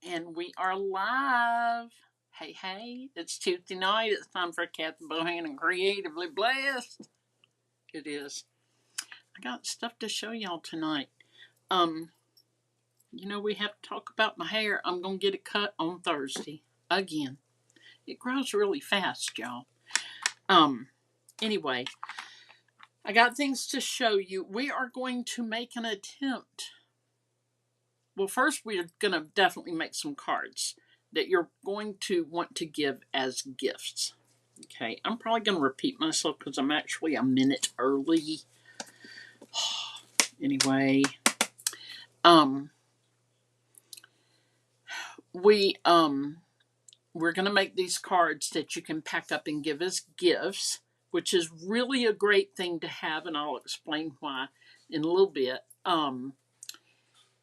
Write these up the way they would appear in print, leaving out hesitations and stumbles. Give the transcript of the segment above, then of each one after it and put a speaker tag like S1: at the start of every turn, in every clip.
S1: And we are live. Hey, hey, it's Tuesday night. It's time for Kathy Bohan and Creatively Blessed. It is. I got stuff to show y'all tonight. Um, we have to talk about my hair. I'm going to get it cut on Thursday. Again. It grows really fast, y'all. Anyway, I got things to show you. We are going to make an attempt. Well, first, we're going to definitely make some cards that you're going to want to give as gifts. Okay, I'm probably going to repeat myself because I'm actually a minute early. Anyway, we're going to make these cards that you can pack up and give as gifts, which is really a great thing to have, and I'll explain why in a little bit.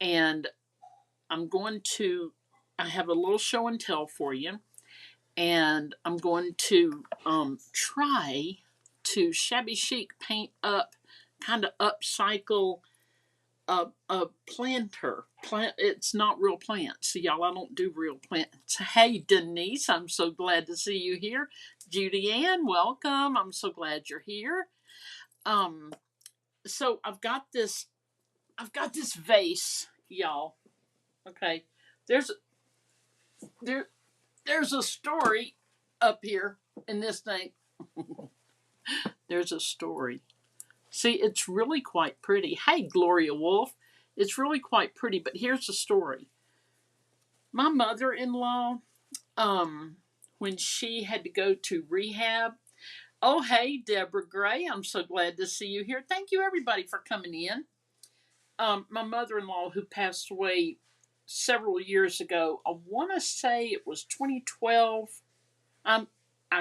S1: And I have a little show and tell for you. And I'm going to try to shabby chic paint up, kind of upcycle a planter. It's not real plants. So y'all, I don't do real plants. Hey, Denise, I'm so glad to see you here. Judy Ann, welcome. I'm so glad you're here. So I've got this vase, y'all. Okay, there's a story up here in this thing. There's a story. See, it's really quite pretty. Hey, Gloria Wolf. It's really quite pretty, but here's the story. My mother-in-law, when she had to go to rehab. Oh, hey, Deborah Gray. I'm so glad to see you here. Thank you, everybody, for coming in. My mother-in-law, who passed away several years ago, I want to say it was 2012. I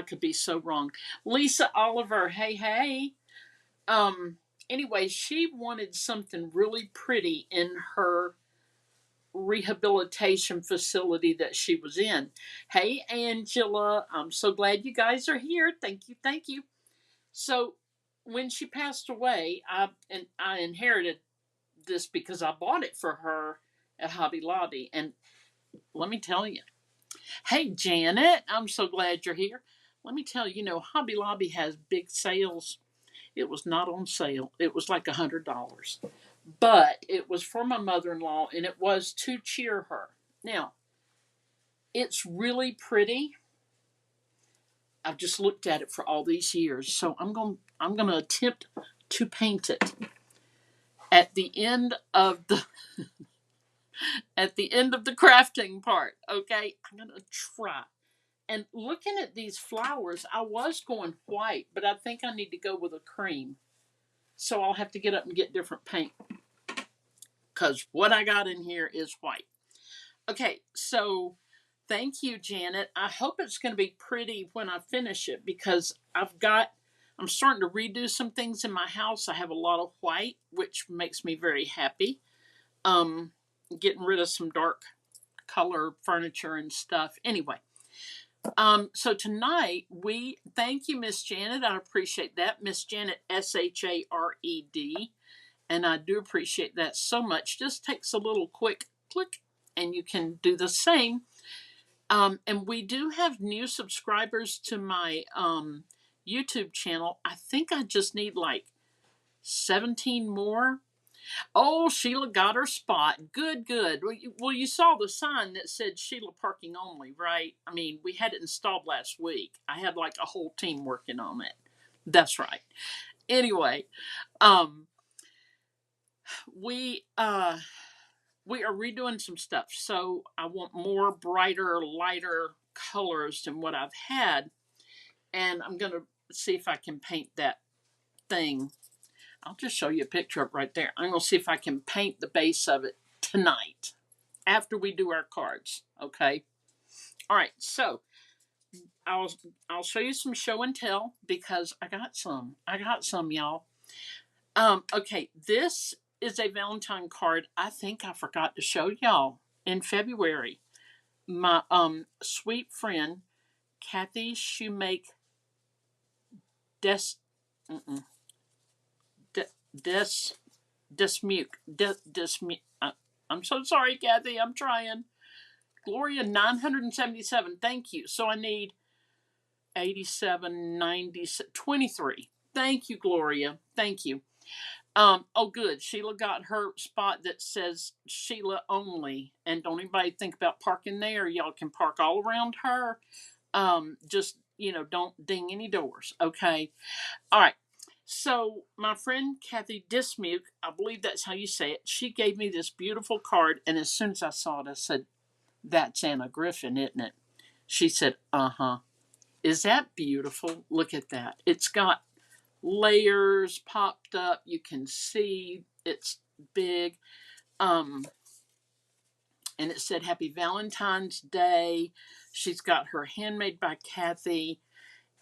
S1: could be so wrong. Lisa Oliver, hey, hey. Anyway, she wanted something really pretty in her rehabilitation facility that she was in. Hey, Angela, I'm so glad you guys are here. Thank you, thank you. So, when she passed away, I inherited this because I bought it for her at Hobby Lobby, and let me tell you. Hey, Janet, I'm so glad you're here. Let me tell you, Hobby Lobby has big sales. It was not on sale. It was like $100. But it was for my mother-in-law, and it was to cheer her. Now, it's really pretty. I've just looked at it for all these years, so I'm going to attempt to paint it. At the end of the crafting part, okay? I'm going to try. And looking at these flowers, I was going white, but I think I need to go with a cream. So I'll have to get up and get different paint, because what I got in here is white. Okay, so thank you, Janet. I hope it's going to be pretty when I finish it, because I'm starting to redo some things in my house. I have a lot of white, which makes me very happy. Getting rid of some dark color furniture and stuff. Anyway, so tonight thank you, Miss Janet. I appreciate that. Miss Janet, Shared. And I do appreciate that so much. Just takes a little quick click and you can do the same. And we do have new subscribers to my YouTube channel. I think I just need like 17 more. Oh, Sheila got her spot. Good, good. Well, you saw the sign that said Sheila parking only, right? I mean, we had it installed last week. I had like a whole team working on it. That's right. Anyway, we are redoing some stuff, so I want more brighter, lighter colors than what I've had, and I'm gonna see if I can paint that thing. I'll just show you a picture of it right there. I'm gonna see if I can paint the base of it tonight after we do our cards. Okay. All right. So I'll show you some show and tell, because I got some, y'all. Okay. This is a Valentine card I think I forgot to show y'all in February. My sweet friend Kathy Shoemake Des Desmuke. I'm so sorry, Kathy. I'm trying. Gloria, 977. Thank you. So I need 87, 90, 23. Thank you, Gloria. Thank you. Oh, good. Sheila got her spot that says Sheila only. And don't anybody think about parking there. Y'all can park all around her. Just, don't ding any doors. Okay. All right. So my friend Kathy Dismuke, I believe that's how you say it, she gave me this beautiful card. And as soon as I saw it, I said, that's Anna Griffin, isn't it? She said, uh-huh. Is that beautiful? Look at that. It's got layers popped up. You can see it's big. And it said Happy Valentine's Day. She's got her Handmade by Kathy.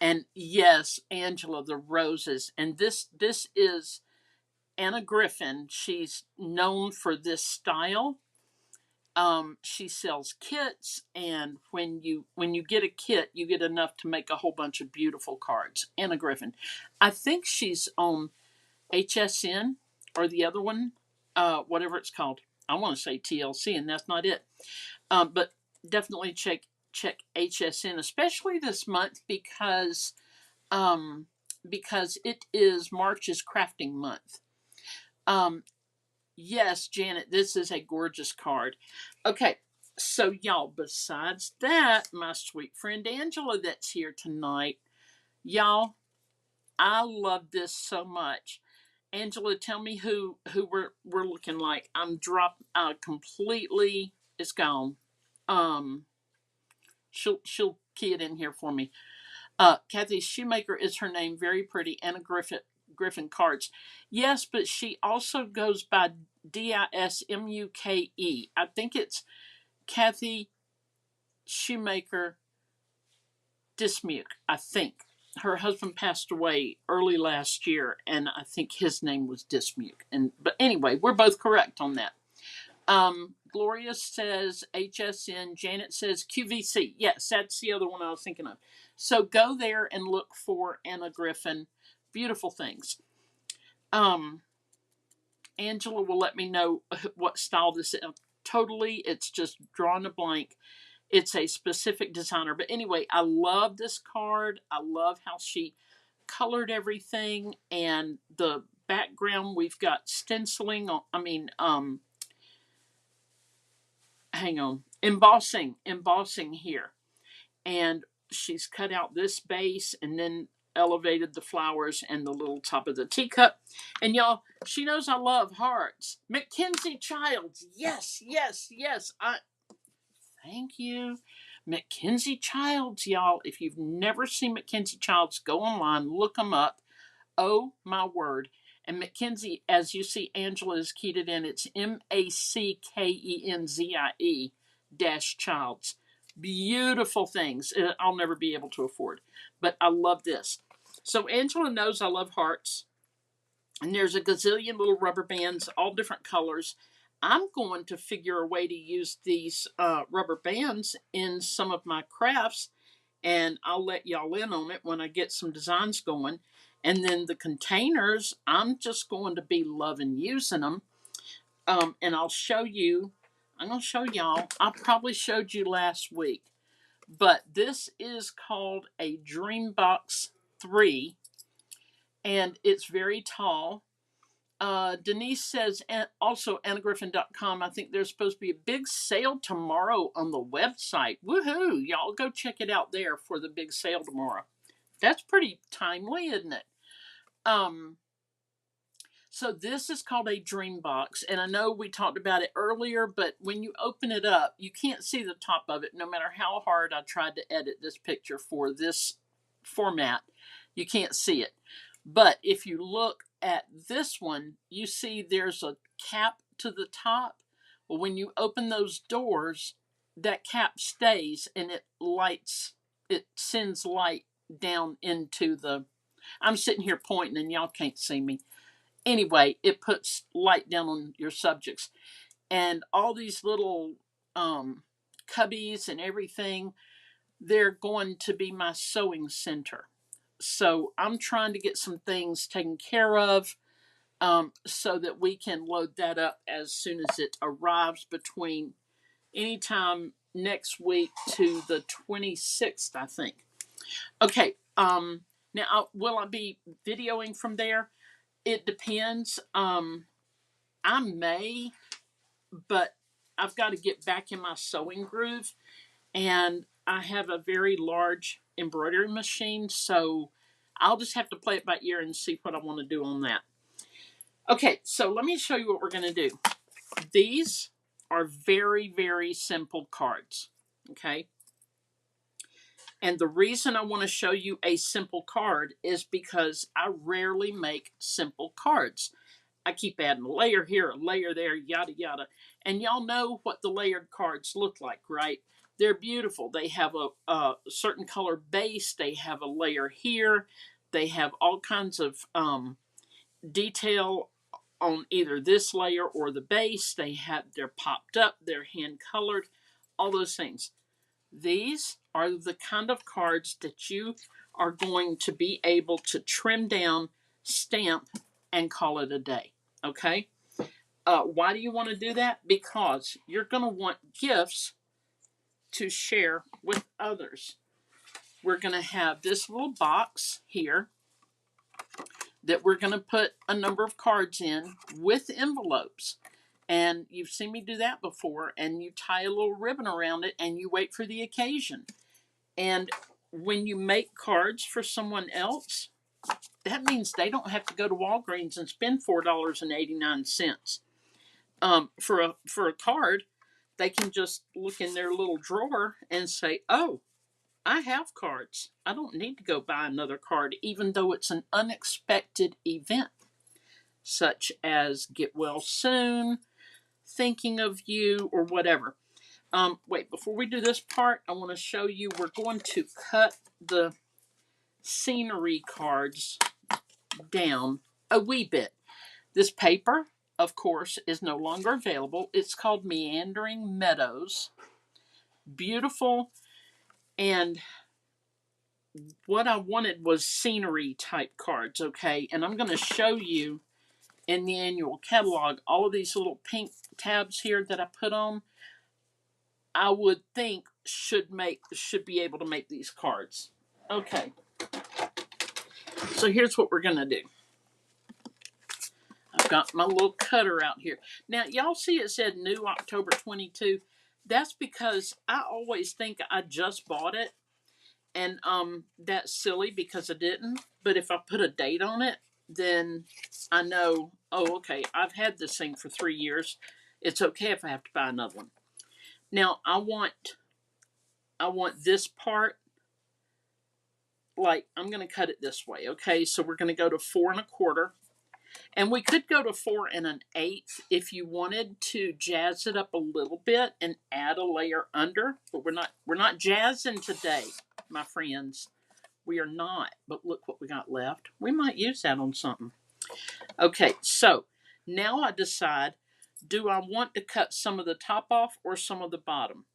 S1: And yes, Angela, the roses. And this is Anna Griffin. She's known for this style. She sells kits, and when you get a kit, you get enough to make a whole bunch of beautiful cards. Anna Griffin, I think she's on HSN or the other one, whatever it's called. I want to say TLC, and that's not it. But definitely check HSN, especially this month because it is March's crafting month. Yes, Janet, this is a gorgeous card. Okay, so y'all, besides that, my sweet friend Angela that's here tonight, y'all, I love this so much. Angela, tell me who we're looking like. I'm dropped completely. It's gone. She'll key it in here for me. Kathy Shoemaker is her name. Very pretty. Anna Griffin cards. Yes, but she also goes by Dismuke. I think it's Kathy Shoemaker Dismuke. I think her husband passed away early last year, and I think his name was Dismuke. But anyway, we're both correct on that. Gloria says HSN. Janet says QVC. Yes, that's the other one I was thinking of. So go there and look for Anna Griffin. Beautiful things. Angela will let me know what style this is. Totally, it's just drawn a blank. It's a specific designer. But anyway, I love this card. I love how she colored everything. And the background, we've got stenciling on, hang on, embossing here. And she's cut out this base and then elevated the flowers and the little top of the teacup. And y'all, she knows I love hearts. Mackenzie Childs. Yes. Thank you. Mackenzie Childs, y'all. If you've never seen Mackenzie Childs, go online, look them up. Oh my word. And Mackenzie, as you see, Angela has keyed it in. It's MACKENZIE Childs. Beautiful things. I'll never be able to afford. But I love this. So Angela knows I love hearts. And there's a gazillion little rubber bands, all different colors. I'm going to figure a way to use these rubber bands in some of my crafts, and I'll let y'all in on it when I get some designs going. And then the containers, I'm just going to be loving using them. And I'll show you, I'm going to show y'all, I probably showed you last week, but this is called a Dreambox 3, and it's very tall. Denise says, and also annagriffin.com, I think there's supposed to be a big sale tomorrow on the website. Woohoo! Y'all go check it out there for the big sale tomorrow. That's pretty timely, isn't it? So this is called a dream box, and I know we talked about it earlier, but when you open it up, you can't see the top of it. No matter how hard I tried to edit this picture for this format, you can't see it. But if you look at this one, you see there's a cap to the top. Well, when you open those doors, that cap stays and it sends light down into the, I'm sitting here pointing and y'all can't see me. Anyway, it puts light down on your subjects. And all these little cubbies and everything, they're going to be my sewing center. So I'm trying to get some things taken care of so that we can load that up as soon as it arrives between anytime next week to the 26th, I think. Okay. Now, will I be videoing from there? It depends. I may, but I've got to get back in my sewing groove, and I have a very large embroidery machine, so I'll just have to play it by ear and see what I want to do on that. Okay, so let me show you what we're going to do. These are very, very simple cards. Okay. And the reason I want to show you a simple card is because I rarely make simple cards. I keep adding a layer here, a layer there, yada yada. And y'all know what the layered cards look like, right? They're beautiful. They have a certain color base. They have a layer here. They have all kinds of detail on either this layer or the base. They're popped up. They're hand colored. All those things. These are the kind of cards that you are going to be able to trim down, stamp, and call it a day. Okay? Why do you want to do that? Because you're going to want gifts to share with others. We're going to have this little box here that we're going to put a number of cards in with envelopes. And you've seen me do that before. And you tie a little ribbon around it and you wait for the occasion. And when you make cards for someone else, that means they don't have to go to Walgreens and spend $4.89. For a card, they can just look in their little drawer and say, "Oh, I have cards. I don't need to go buy another card," even though it's an unexpected event, such as get well soon, thinking of you, or whatever. Wait, before we do this part, I want to show you, we're going to cut the scenery cards down a wee bit. This paper, of course, is no longer available. It's called Meandering Meadows. Beautiful. And what I wanted was scenery type cards, okay? And I'm going to show you in the annual catalog all of these little pink tabs here that I put on. I would think should be able to make these cards. Okay. So here's what we're going to do. I've got my little cutter out here. Now, y'all see it said new October 22. That's because I always think I just bought it. And that's silly because I didn't. But if I put a date on it, then I know, oh, okay, I've had this thing for 3 years. It's okay if I have to buy another one. Now, I want this part, like, I'm going to cut it this way, okay? So we're going to go to 4 1/4. And we could go to 4 1/8 if you wanted to jazz it up a little bit and add a layer under. But we're not jazzing today, my friends. We are not. But look what we got left. We might use that on something. Okay, so now I decide, do I want to cut some of the top off or some of the bottom?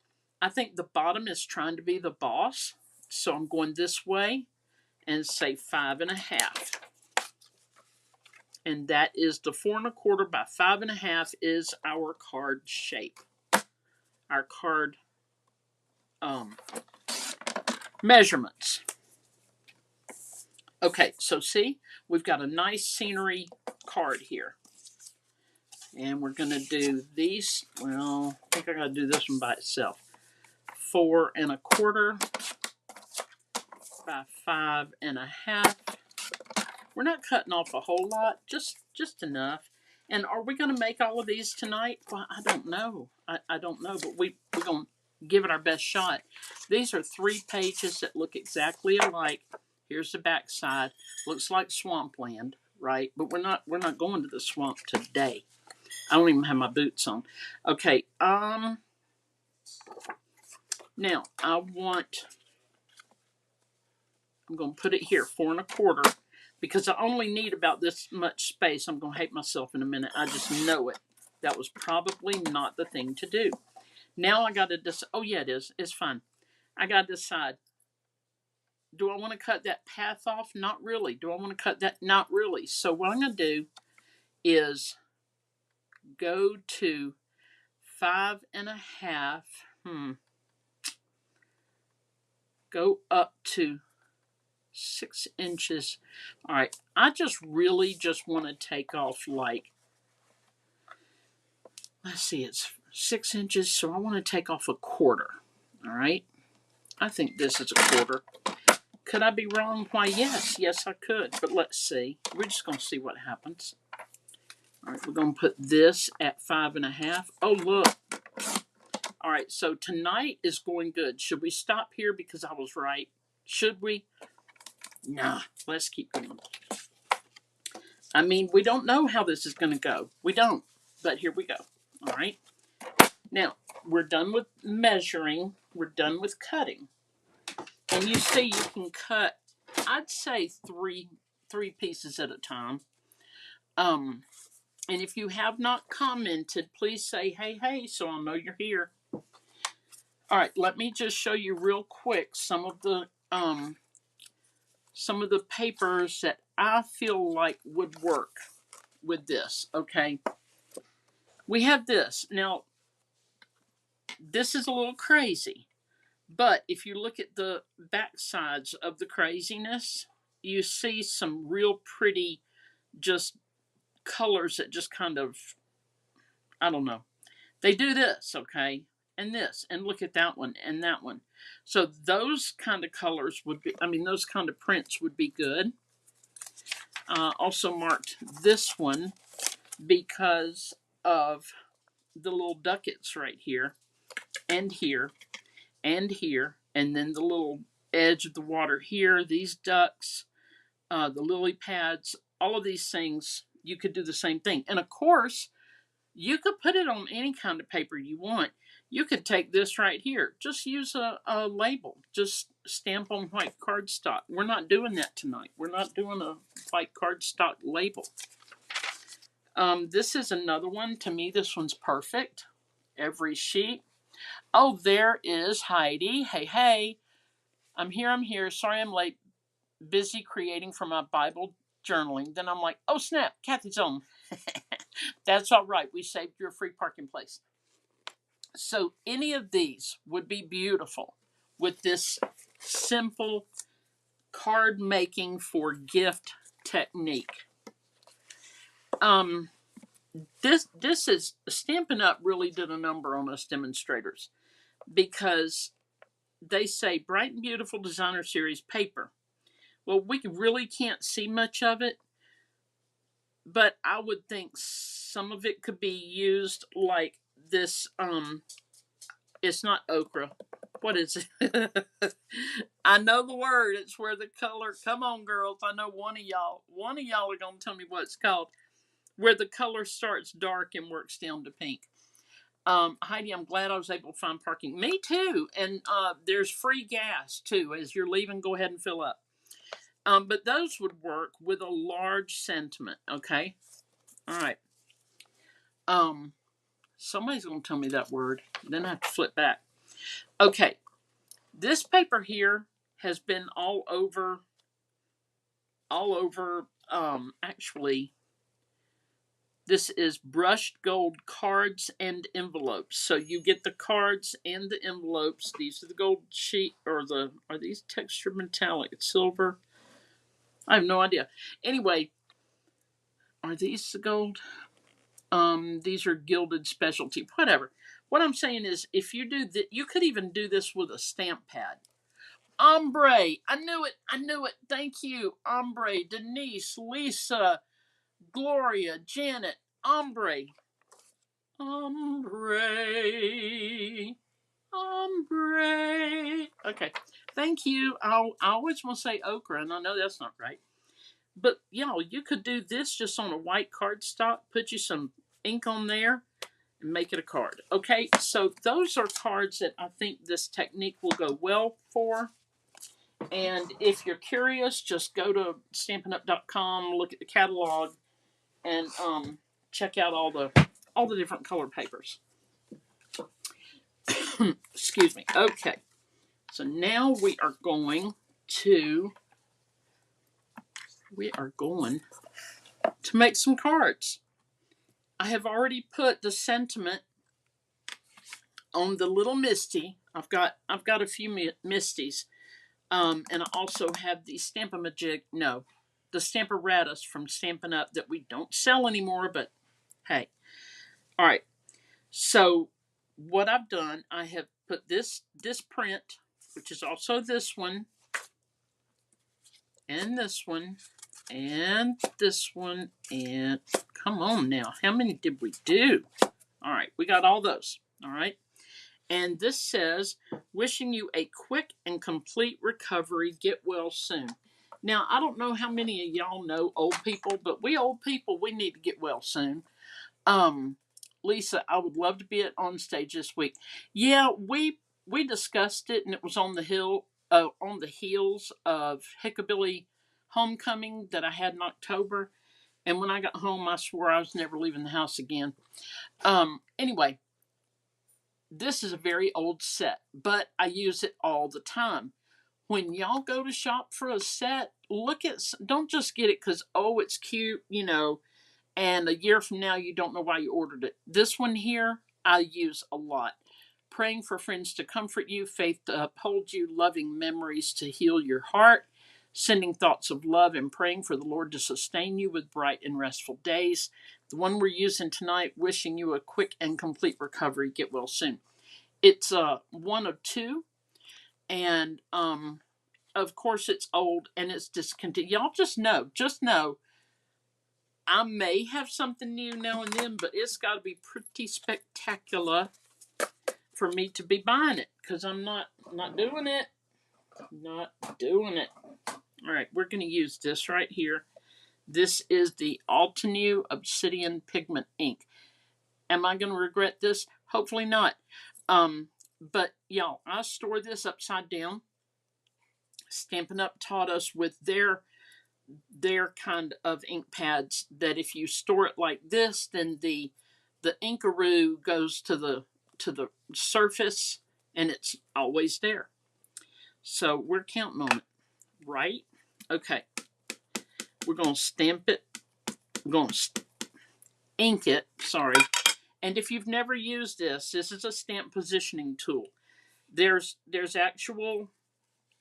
S1: I think the bottom is trying to be the boss. So I'm going this way and say 5 1/2. And that is the 4 1/4 by 5 1/2 is our card shape. Our card measurements. Okay, so see, we've got a nice scenery card here. And we're going to do these. Well, I think I got to do this one by itself. 4 1/4 by 5 1/2. We're not cutting off a whole lot, just enough. And are we going to make all of these tonight? Well, I don't know. I don't know, but we're going to give it our best shot. These are 3 pages that look exactly alike. Here's the back side. Looks like swampland, right? But we're not going to the swamp today. I don't even have my boots on. Okay. Now I'm going to put it here, 4 1/4. Because I only need about this much space. I'm going to hate myself in a minute. I just know it. That was probably not the thing to do. Now I got to decide. Oh, yeah, it is. It's fine. I got to decide. Do I want to cut that path off? Not really. Do I want to cut that? Not really. So what I'm going to do is go to 5.5. Go up to 6 inches. All right, I just really just want to take off like, let's see, it's 6 inches, so I want to take off a quarter. All right, I think this is a quarter. Could I be wrong? Why, yes, I could, but let's see. We're just going to see what happens. All right, we're going to put this at 5.5. Oh, look. All right, so tonight is going good. Should we stop here because I was right? Should we? Nah, let's keep going. I mean, we don't know how this is going to go. We don't, but here we go. All right. Now, we're done with measuring. We're done with cutting. And you see you can cut, I'd say three pieces at a time. And if you have not commented, please say, hey, so I'll know you're here. All right, let me just show you real quick some of the papers that I feel like would work with this, okay? We have this. Now, this is a little crazy, but if you look at the back sides of the craziness, you see some real pretty just colors that just kind of, I don't know. They do this, okay? And this, and look at that one, and that one. So those kind of colors would be, those kind of prints would be good. Also marked this one because of the little ducats right here, and here, and here, and then the little edge of the water here, these ducks, the lily pads, all of these things, you could do the same thing. And of course, you could put it on any kind of paper you want. You could take this right here. Just use a label. Just stamp on white cardstock. We're not doing that tonight. We're not doing a white cardstock label. This is another one. To me, this one's perfect. Every sheet. Oh, there is Heidi. Hey. I'm here. Sorry I'm late. Busy creating for my Bible journaling. Then I'm like, oh snap, Kathy's on. That's all right. We saved your free parking place. So any of these would be beautiful with this simple card making for gift technique. This is Stampin' Up! Really did a number on us demonstrators because they say bright and beautiful designer series paper. Well, we really can't see much of it, but I would think some of it could be used like this. It's not okra. What is it? I know the word. It's where the color. Come on, girls. I know one of y'all are gonna tell me what it's called. Where the color starts dark and works down to pink. Heidi, I'm glad I was able to find parking. Me too. And there's free gas too. As you're leaving, go ahead and fill up. But those would work with a large sentiment. Okay. All right. Somebody's going to tell me that word. Then I have to flip back. Okay. This paper here has been all over, actually, this is brushed gold cards and envelopes. So you get the cards and the envelopes. These are the gold sheet, are these texture metallic? Silver? I have no idea. Anyway, are these the gold? These are gilded specialty, whatever. What I'm saying is, if you do that, you could even do this with a stamp pad. Ombre, I knew it. Thank you, Ombre, Denise, Lisa, Gloria, Janet, Ombre. Okay, thank you. I always want to say okra, and I know that's not right. But, y'all, you could do this just on a white cardstock, put you some ink on there, and make it a card. Okay, so those are cards that I think this technique will go well for. And if you're curious, just go to stampinup.com, look at the catalog, and check out all the different color papers. Excuse me. Okay, so now we are going to make some cards. I have already put the sentiment on the little Misty. I've got a few Misties. And I also have the Stamp-A-Majig, no, the Stamparatus from Stampin' Up! That we don't sell anymore, but hey. All right, so what I've done, I have put this print, which is also this one, and this one, and this one, and come on now, how many did we do? All right, we got all those, all right. And this says, wishing you a quick and complete recovery. Get well soon. Now, I don't know how many of y'all know old people, but we old people, we need to get well soon. Lisa, I would love to be on stage this week. Yeah, we discussed it, and it was on the heels of Hickabilly Homecoming that I had in October. And when I got home, I swore I was never leaving the house again. Anyway, this is a very old set, but I use it all the time. When y'all go to shop for a set, don't just get it because, oh, it's cute, and a year from now you don't know why you ordered it. This one here, I use a lot. Praying for friends to comfort you, faith to uphold you, loving memories to heal your heart, sending thoughts of love and praying for the Lord to sustain you with bright and restful days. The one we're using tonight, wishing you a quick and complete recovery. Get well soon. It's one of two, and of course it's old and it's discontinued. Y'all just know, I may have something new now and then, but it's got to be pretty spectacular for me to be buying it, because I'm not doing it. Not doing it. All right, we're going to use this right here. This is the Altenew Obsidian Pigment Ink. Am I going to regret this? Hopefully not. But y'all, I store this upside down. Stampin' Up! Taught us with their kind of ink pads that if you store it like this, then the inkaroo goes to the surface and it's always there. So we're counting on it, right? Okay. We're going to stamp it. We're going to ink it, sorry. And if you've never used this is a stamp positioning tool. There's actual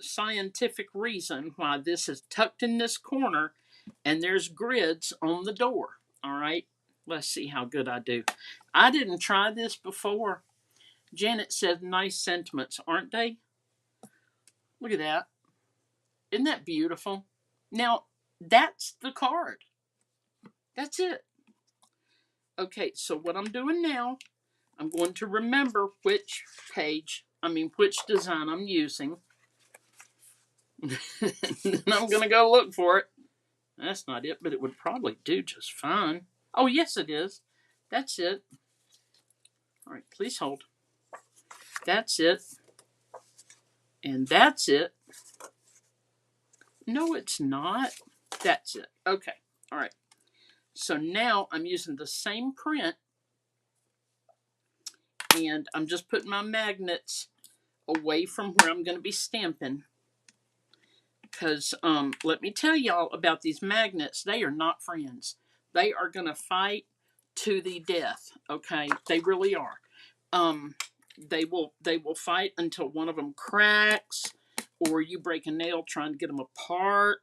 S1: scientific reason why this is tucked in this corner, and there's grids on the door. All right, let's see how good I do. I didn't try this before. Janet said nice sentiments, aren't they? Look at that. Isn't that beautiful? Now, that's the card. That's it. Okay, so what I'm doing now, I'm going to remember which design I'm using. And I'm going to go look for it. That's not it, but it would probably do just fine. Oh, yes, it is. That's it. All right, please hold. That's it. And that's it. No, it's not. That's it. Okay. All right. So now I'm using the same print, and I'm just putting my magnets away from where I'm going to be stamping. Because let me tell y'all about these magnets. They are not friends. They are going to fight to the death. Okay, they really are. They will fight until one of them cracks, or you break a nail trying to get them apart.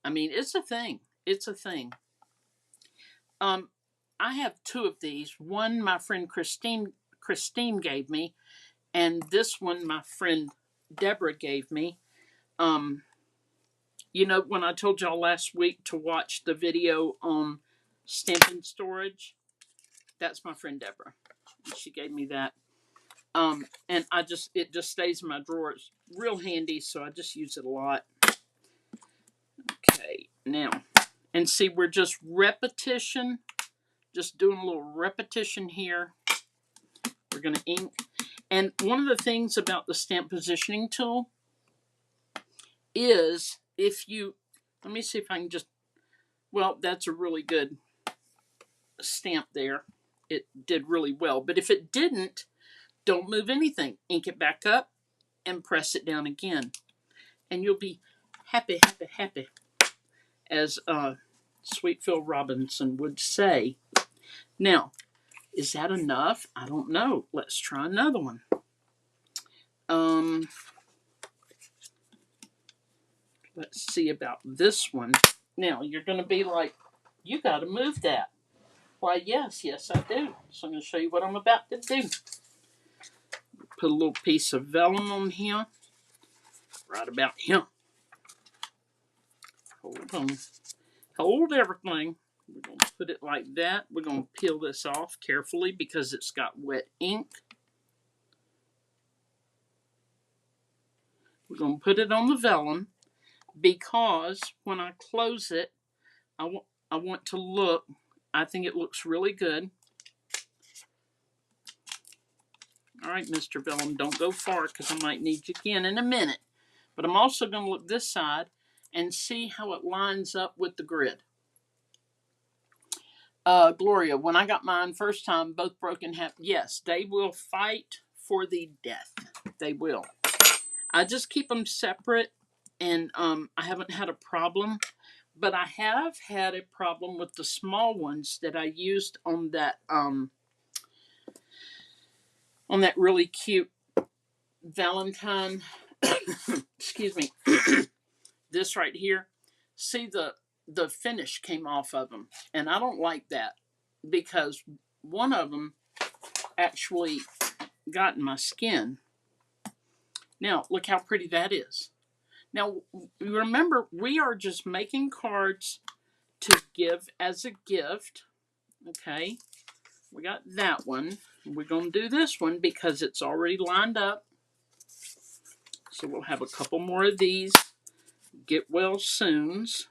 S1: I mean, it's a thing. It's a thing. I have two of these. One my friend Christine gave me, and this one my friend Deborah gave me. You know, when I told y'all last week to watch the video on stamping storage, that's my friend Deborah. She gave me that. And it just stays in my drawer. It's real handy, so I just use it a lot. Okay, now, and see, we're just repetition. Just doing a little repetition here. We're going to ink. And one of the things about the stamp positioning tool is if you, let me see if I can just, well, that's a really good stamp there. It did really well. But if it didn't, don't move anything. Ink it back up and press it down again. And you'll be happy, happy, happy, as Sweet Phil Robinson would say. Now, Is that enough? I don't know. Let's try another one. Let's see about this one. Now, you're going to be like, you got to move that. Why, yes, I do. So I'm going to show you what I'm about to do. Put a little piece of vellum on here. Right about here. Hold on. Hold everything. We're going to put it like that. We're going to peel this off carefully because it's got wet ink. We're going to put it on the vellum because when I close it, I want to look. I think it looks really good. All right, Mr. Vellum, don't go far because I might need you again in a minute. But I'm also going to look this side and see how it lines up with the grid. Gloria, when I got mine first time, both broke in half. Yes, they will fight for the death. They will. I just keep them separate, and I haven't had a problem. But I have had a problem with the small ones that I used on that really cute Valentine. Excuse me. This right here. See, the finish came off of them, and I don't like that because one of them actually got in my skin. Now, look how pretty that is. Now, remember, we are just making cards to give as a gift. Okay, we got that one. We're going to do this one because it's already lined up. So we'll have a couple more of these get well soons.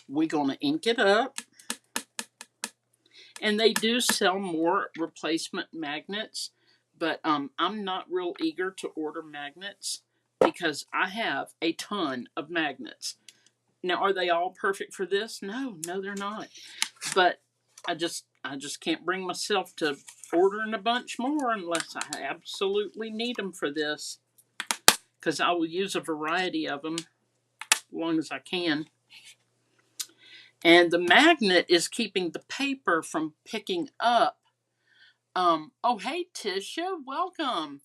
S1: We're going to ink it up. And they do sell more replacement magnets, but I'm not real eager to order magnets because I have a ton of magnets. Now, are they all perfect for this? No, they're not. But I just can't bring myself to ordering a bunch more unless I absolutely need them for this, because I will use a variety of them as long as I can. And the magnet is keeping the paper from picking up. Oh, hey, Tisha, welcome.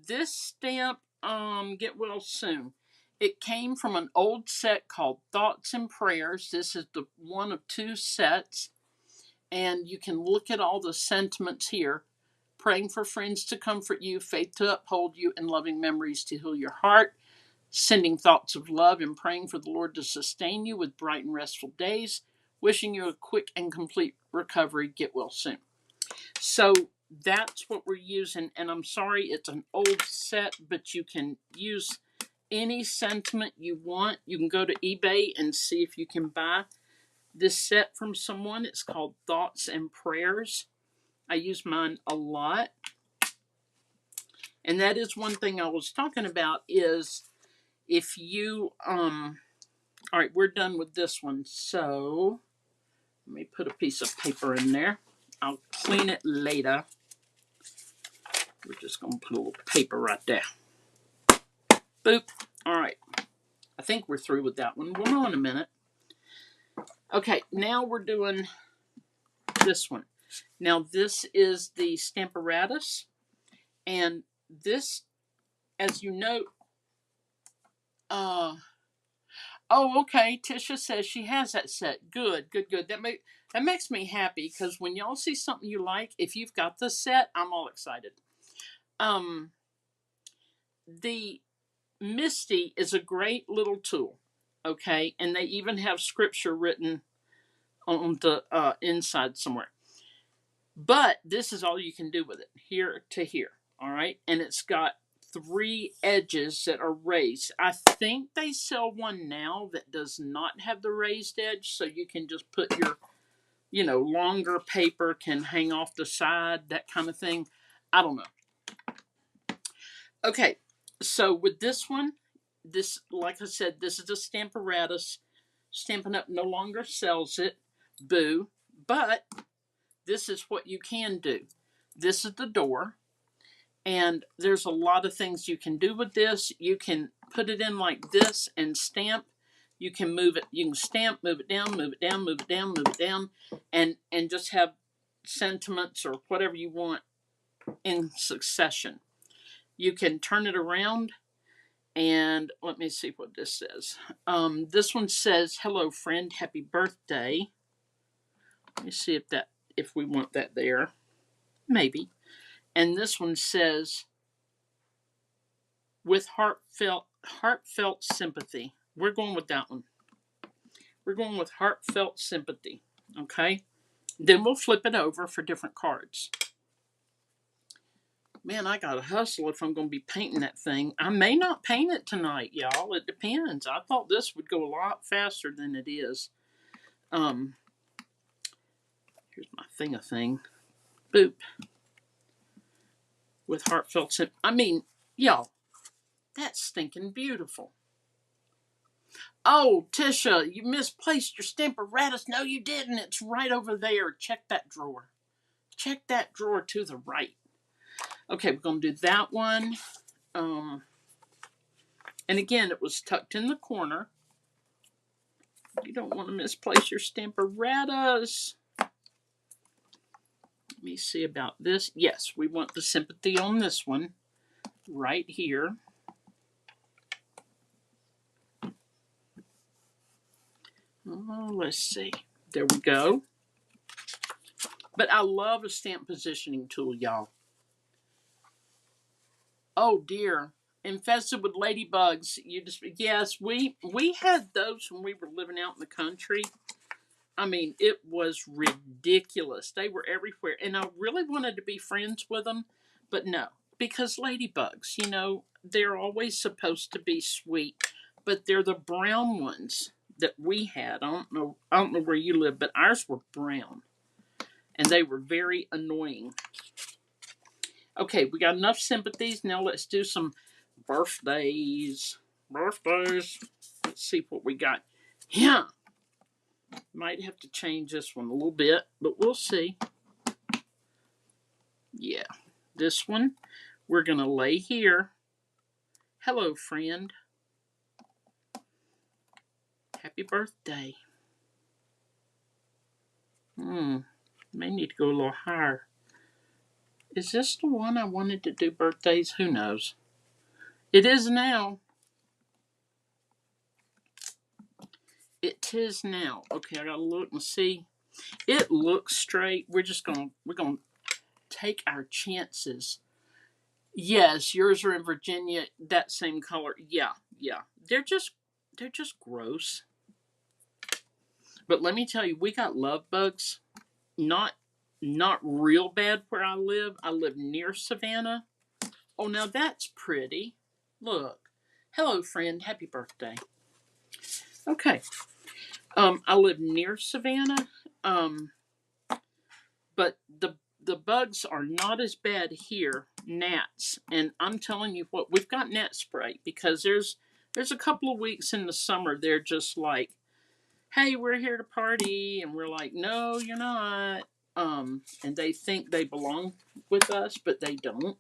S1: This stamp, get well soon. It came from an old set called Thoughts and Prayers. This is the one of two sets. And you can look at all the sentiments here. Praying for friends to comfort you, faith to uphold you, and loving memories to heal your heart. Sending thoughts of love and praying for the Lord to sustain you with bright and restful days. Wishing you a quick and complete recovery. Get well soon. So that's what we're using. And I'm sorry, it's an old set, but you can use any sentiment you want. You can go to eBay and see if you can buy this set from someone. It's called Thoughts and Prayers. I use mine a lot. And that is one thing I was talking about is if you, all right, we're done with this one. So let me put a piece of paper in there. I'll clean it later. We're just going to put a little paper right there. Boop. All right. I think we're through with that one. Hold on a minute. Okay, now we're doing this one. Now this is the Stamparatus. And this, as you note, oh, okay. Tisha says she has that set. Good. That makes me happy because when y'all see something you like, if you've got the set, I'm all excited. The Misty is a great little tool, okay? And they even have scripture written on the inside somewhere. But this is all you can do with it, here to here, all right? And it's got 3 edges that are raised. I think they sell one now that does not have the raised edge, so you can just put your, longer paper can hang off the side, that kind of thing. I don't know. Okay, so with this one, like I said, this is a Stamparatus. Stampin' Up! No longer sells it. Boo. But this is what you can do. This is the door. And there's a lot of things you can do with this. You can put it in like this and stamp. You can move it, you can stamp, move it down, move it down, move it down, move it down, and just have sentiments or whatever you want in succession. You can turn it around, and let me see what this says. This one says, "Hello, friend, happy birthday." Let me see if we want that there. Maybe. And this one says, "With heartfelt sympathy." We're going with that one. We're going with heartfelt sympathy. Okay? Then we'll flip it over for different cards. Man, I gotta hustle if I'm gonna be painting that thing. I may not paint it tonight, y'all. It depends. I thought this would go a lot faster than it is. Here's my thing. Boop. With heartfelt sympathy. I mean, y'all, that's stinking beautiful. Oh, Tisha, you misplaced your Stamparatus. No, you didn't. It's right over there. Check that drawer. Check that drawer to the right. Okay, we're going to do that one. And again, it was tucked in the corner. You don't want to misplace your Stamparatus. Let me see about this. Yes, we want the sympathy on this one. Right here. Oh, let's see. There we go. But I love a stamp positioning tool, y'all. Oh dear. Infested with ladybugs. Yes, we had those when we were living out in the country. I mean, it was ridiculous. They were everywhere. And I really wanted to be friends with them, but no. Because ladybugs, they're always supposed to be sweet, but they're the brown ones that we had. I don't know where you live, but ours were brown. And they were very annoying. Okay, we got enough sympathies. Now let's do some birthdays. Let's see what we got. Yeah. Might have to change this one a little bit, but we'll see. Yeah. This one, we're going to lay here. Hello, friend. Happy birthday. May need to go a little higher. Is this the one I wanted to do birthdays? Who knows? It is now. It is now. Okay, I gotta look and see. It looks straight. We're gonna take our chances. Yes, yours are in Virginia. That same color. Yeah. They're just gross. But let me tell you, we got love bugs. Not real bad where I live. I live near Savannah. Oh, now that's pretty. Look. Hello, friend. Happy birthday. Okay. I live near Savannah. But the bugs are not as bad here. Gnats. And I'm telling you what, we've got gnat spray because there's a couple of weeks in the summer they're just like, hey, we're here to party, and we're like, no, you're not. And they think they belong with us, but they don't.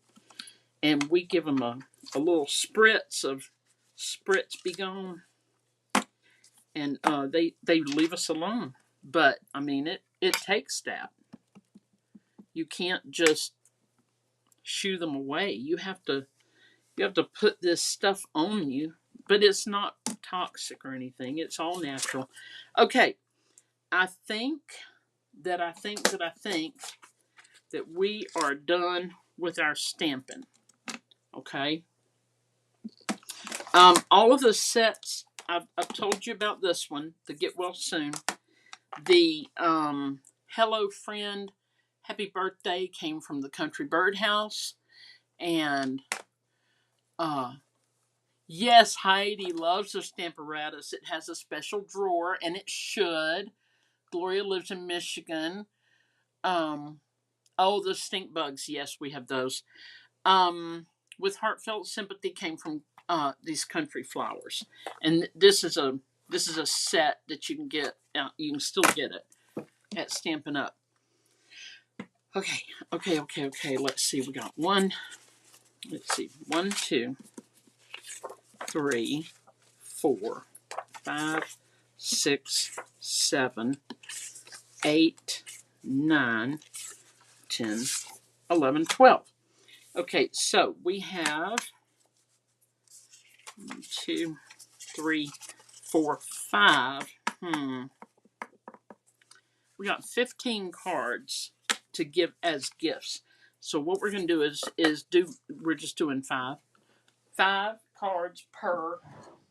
S1: And we give them a little spritz of spritz be gone, and they leave us alone. But I mean, it takes that. You can't just shoo them away. You have to put this stuff on you, but it's not toxic or anything. It's all natural. Okay, I think that we are done with our stamping. Okay. All of the sets, I've told you about this one, the Get Well Soon. The Hello Friend, Happy Birthday came from the Country Birdhouse. And yes, Heidi loves the Stamparatus. It has a special drawer, and it should. Gloria lives in Michigan. The stink bugs. Yes, we have those. With heartfelt sympathy came from these country flowers, and this is a set that you can get. You can still get it at Stampin' Up. Okay. Let's see. We got one. Let's see. 1, 2, 3, 4, 5, 6, 7, 8, 9, 10, 11, 12. Okay, so we have 1, 2, 3, 4, 5. We got 15 cards to give as gifts. So what we're going to do we're just doing 5. 5 cards per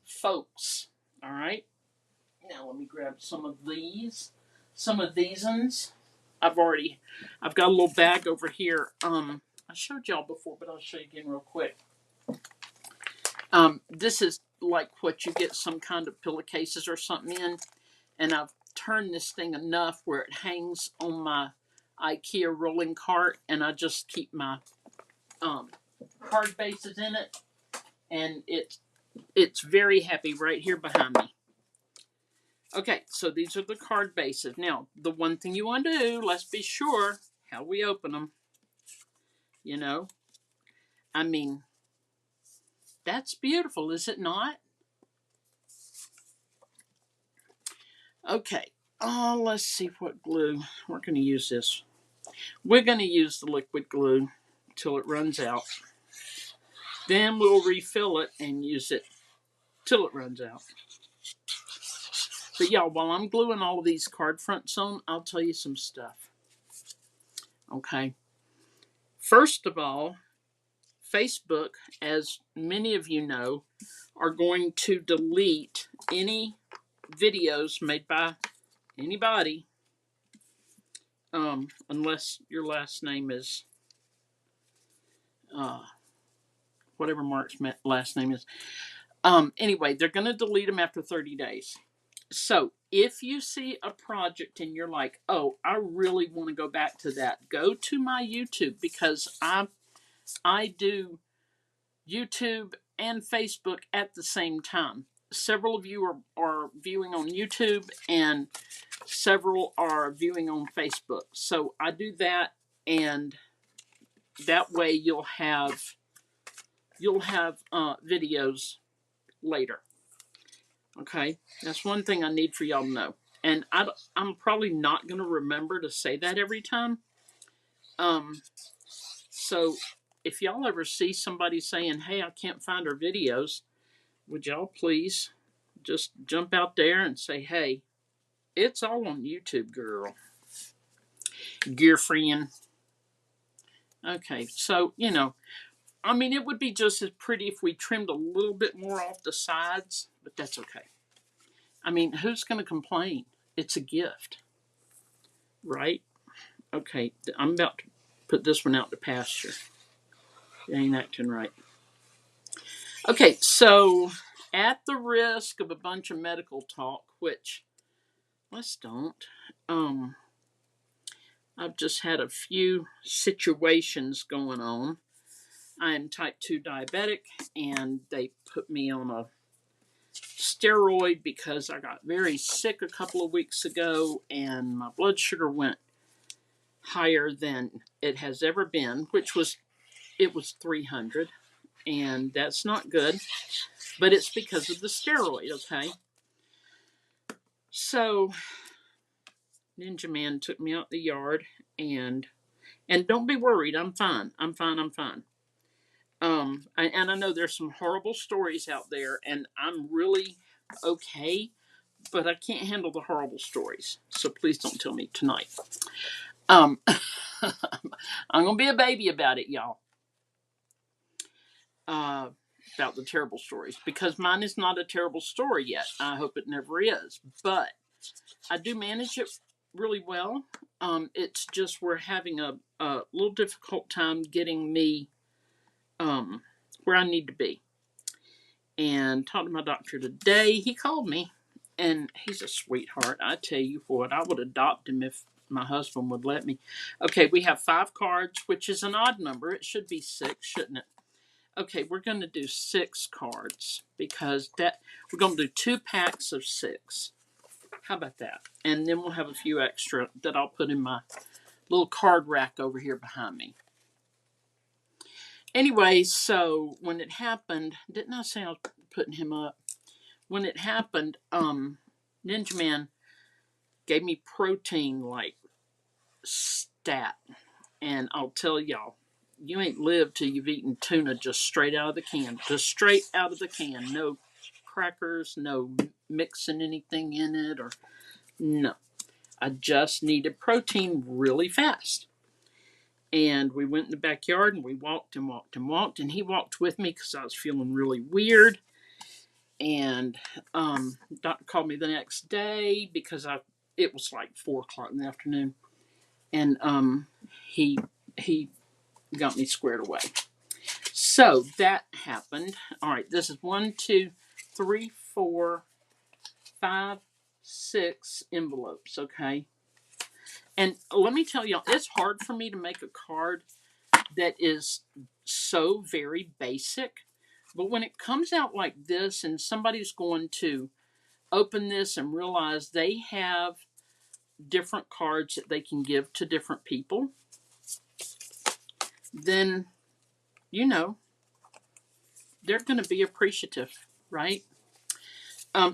S1: folks. All right. Now let me grab some of these. Some of these ones. I've got a little bag over here. I showed y'all before, but I'll show you again real quick. This is like what you get some kind of pillowcases or something in, and I've turned this thing enough where it hangs on my IKEA rolling cart, and I just keep my card bases in it, and it's very happy right here behind me. Okay, so these are the card bases. Now, the one thing you want to do, let's be sure how we open them. You know, I mean, that's beautiful, is it not? Okay, let's see what glue. We're going to use this. We're going to use the liquid glue till it runs out. Then we'll refill it and use it till it runs out. But y'all, while I'm gluing all of these card fronts on, I'll tell you some stuff. Okay. First of all, Facebook, as many of you know, are going to delete any videos made by anybody, unless your last name is whatever Mark's last name is. Anyway, they're going to delete them after 30 days. So if you see a project and you're like, oh, I really want to go back to that, go to my YouTube, because I do YouTube and Facebook at the same time. Several of you are viewing on YouTube, and several are viewing on Facebook. So I do that, and that way you'll have videos later. Okay, that's one thing I need for y'all to know. And I'm probably not going to remember to say that every time. So if y'all ever see somebody saying, hey, I can't find our videos, would y'all please just jump out there and say, hey, it's all on YouTube, girl. Girlfriend. Okay, so, I mean, it would be just as pretty if we trimmed a little bit more off the sides, but that's okay. I mean, who's going to complain? It's a gift, right? Okay, I'm about to put this one out to pasture. It ain't acting right. Okay, so at the risk of a bunch of medical talk, which let's don't. I've just had a few situations going on. I am type 2 diabetic, and they put me on a steroid because I got very sick a couple of weeks ago, and my blood sugar went higher than it has ever been, it was 300, and that's not good, but it's because of the steroid. Okay, so Ninja Man took me out the yard, and don't be worried, I'm fine. And I know there's some horrible stories out there, and I'm really okay, but I can't handle the horrible stories. So please don't tell me tonight. I'm gonna be a baby about it, y'all. About the terrible stories, because mine is not a terrible story yet. I hope it never is, but I do manage it really well. It's just we're having a little difficult time getting me where I need to be. And talked to my doctor today. He called me, and he's a sweetheart. I tell you what, I would adopt him if my husband would let me. Okay, we have 5 cards, which is an odd number. It should be 6, shouldn't it? Okay, we're going to do 6 cards because we're going to do 2 packs of 6. How about that? And then we'll have a few extra that I'll put in my little card rack over here behind me. Anyway, so when it happened, didn't I say I was putting him up? when it happened, Ninja Man gave me protein like stat. And I'll tell y'all, you ain't lived till you've eaten tuna just straight out of the can. Just straight out of the can. No crackers, no mixing anything in it, or no. I just needed protein really fast. And we went in the backyard and we walked and walked and walked. And he walked with me because I was feeling really weird. And doctor called me the next day because it was like 4 o'clock in the afternoon. And he he got me squared away. So that happened. All right, this is 1, 2, 3, 4, 5, 6 envelopes. Okay, and let me tell y'all, it's hard for me to make a card that is so very basic. But when it comes out like this, and somebody's going to open this and realize they have different cards that they can give to different people, then you know they're going to be appreciative, right?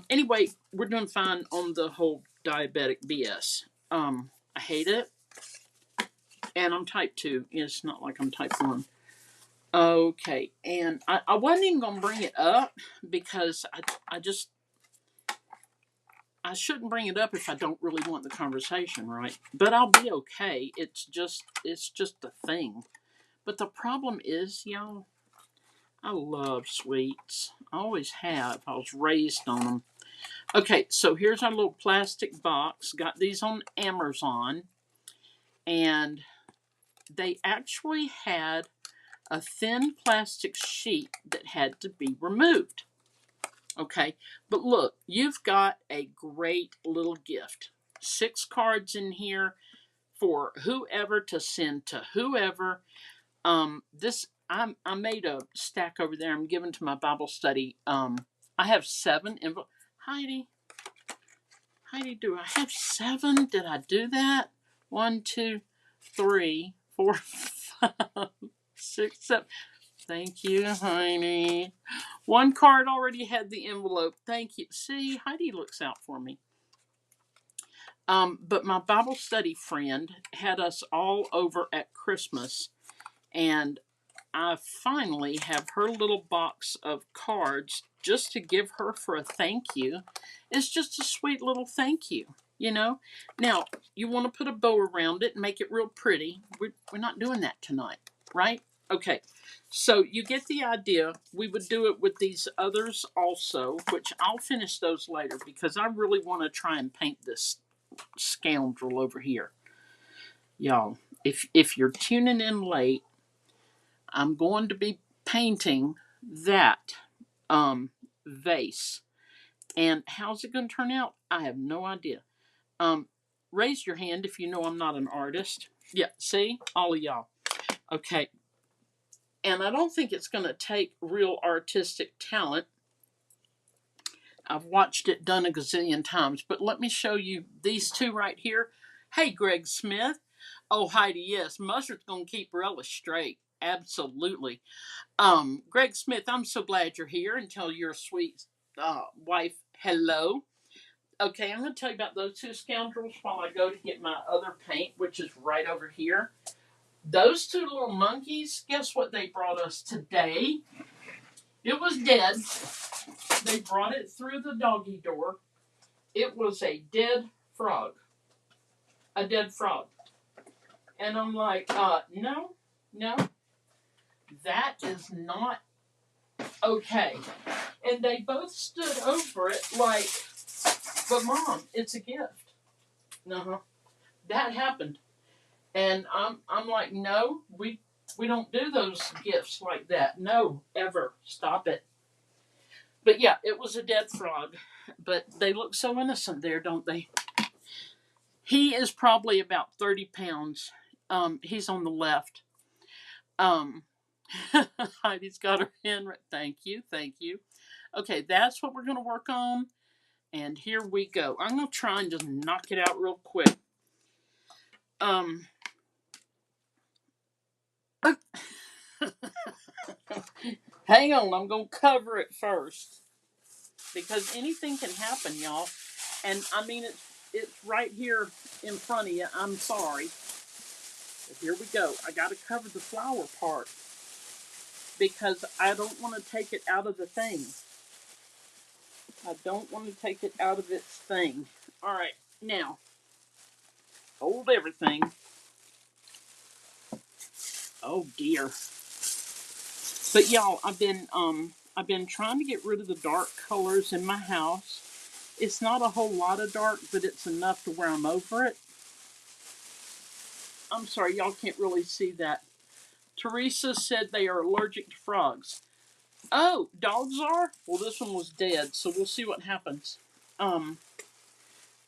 S1: Anyway, we're doing fine on the whole diabetic BS. I hate it, and I'm type 2. It's not like I'm type 1. Okay, and I wasn't even going to bring it up because I shouldn't bring it up if I don't really want the conversation, right? But I'll be okay. It's just a thing. But the problem is, y'all, I love sweets. I always have. I was raised on them. Okay, so here's our little plastic box. Got these on Amazon. And they actually had a thin plastic sheet that had to be removed. Okay, but look, you've got a great little gift. 6 cards in here for whoever to send to whoever. I made a stack over there. I'm giving to my Bible study. I have 7 envelopes. Heidi, do I have 7? Did I do that? 1, 2, 3, 4, 5, 6, 7. Thank you, Heidi. 1 card already had the envelope. Thank you. See, Heidi looks out for me. But my Bible study friend had us all over at Christmas, and I finally have her little box of cards just to give her for a thank you. It's just a sweet little thank you, you know? Now, you want to put a bow around it and make it real pretty. We're not doing that tonight, right? Okay, so you get the idea. We would do it with these others also, which I'll finish those later because I really want to try and paint this scoundrel over here. Y'all, if you're tuning in late, I'm going to be painting that vase. And how's it going to turn out? I have no idea. Raise your hand if you know I'm not an artist. Yeah, see? All of y'all. Okay. And I don't think it's going to take real artistic talent. I've watched it done a gazillion times. But let me show you these 2 right here. Hey, Greg Smith. Oh, Heidi, yes. Mustard's going to keep Relish straight. Absolutely. Greg Smith, I'm so glad you're here and tell your sweet wife hello. Okay, I'm going to tell you about those 2 scoundrels while I go to get my other paint, which is right over here. Those 2 little monkeys, guess what they brought us today? It was dead. They brought it through the doggy door. It was a dead frog. A dead frog. And I'm like, no, that is not okay. And they both stood over it like, but Mom, it's a gift. Uh-huh. That happened. And I'm like, no, we don't do those gifts like that. No, ever. Stop it. But yeah, it was a dead frog. But they look so innocent there, don't they? He is probably about 30 pounds. He's on the left. Heidi's got her hand right. Thank you. Okay, that's what we're going to work on. And here we go. I'm going to try and just knock it out real quick. Hang on, I'm going to cover it first. because anything can happen, y'all. And I mean, it's right here in front of you. I'm sorry. But here we go. I got to cover the flower part because I don't want to take it out of the thing. I don't want to take it out of its thing. All right, now hold everything. Oh dear. But y'all, I've been trying to get rid of the dark colors in my house. It's not a whole lot of dark, but it's enough to where I'm over it. I'm sorry, y'all can't really see that. Teresa said they are allergic to frogs. Oh, dogs are? Well, this one was dead, so we'll see what happens. Um,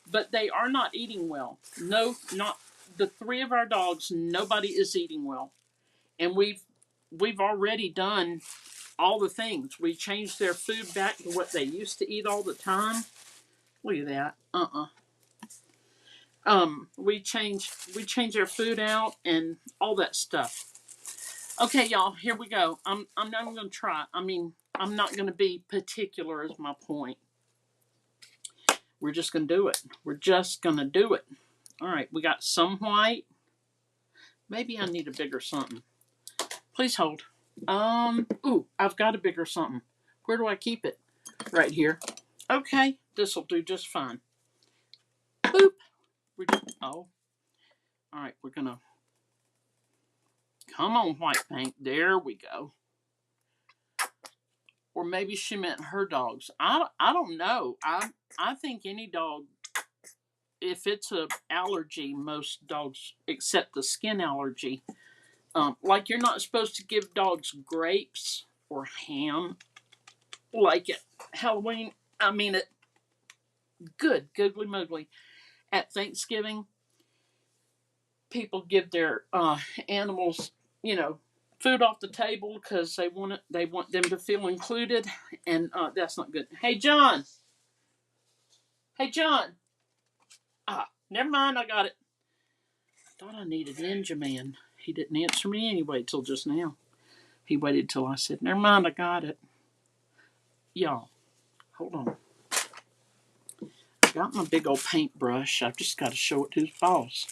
S1: but they are not eating well. No, not the three of our dogs. Nobody is eating well, and we've already done all the things. We changed their food back to what they used to eat all the time. Look at that. We changed their food out and all that stuff. Okay, y'all, here we go. I'm not gonna try. I mean, I'm not gonna be particular is my point. We're just gonna do it. We're just gonna do it. All right, we got some white. Maybe I need a bigger something. Please hold. Ooh, I've got a bigger something. Where do I keep it? Right here. Okay, this'll do just fine. Boop. Oh. All right, we're gonna. Come on, white paint. There we go. Or maybe she meant her dogs. I don't know. I think any dog, if it's a allergy, most dogs except the skin allergy. Like you're not supposed to give dogs grapes or ham, like at Halloween. I mean it. Good, googly moogly. At Thanksgiving, people give their animals, you know, food off the table because they want it. They want them to feel included, and that's not good. Hey, John. Hey, John. Never mind. I got it. Thought I needed Ninja Man. He didn't answer me anyway till just now. He waited till I said, "Never mind. I got it." Y'all, hold on. I got my big old paintbrush. I've just got to show it to his boss.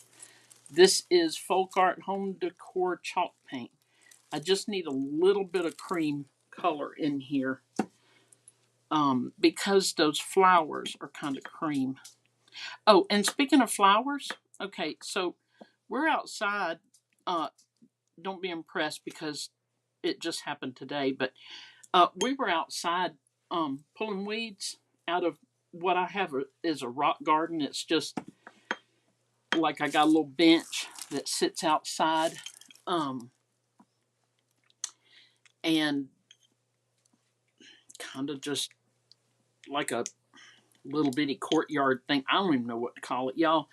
S1: This is Folk Art Home Decor chalk paint. I just need a little bit of cream color in here because those flowers are kind of cream. Oh, and speaking of flowers, okay, so we're outside. Don't be impressed because it just happened today, but we were outside pulling weeds out of what I have is a rock garden. It's just like I got a little bench that sits outside. And kind of just like a little bitty courtyard thing. I don't even know what to call it, y'all.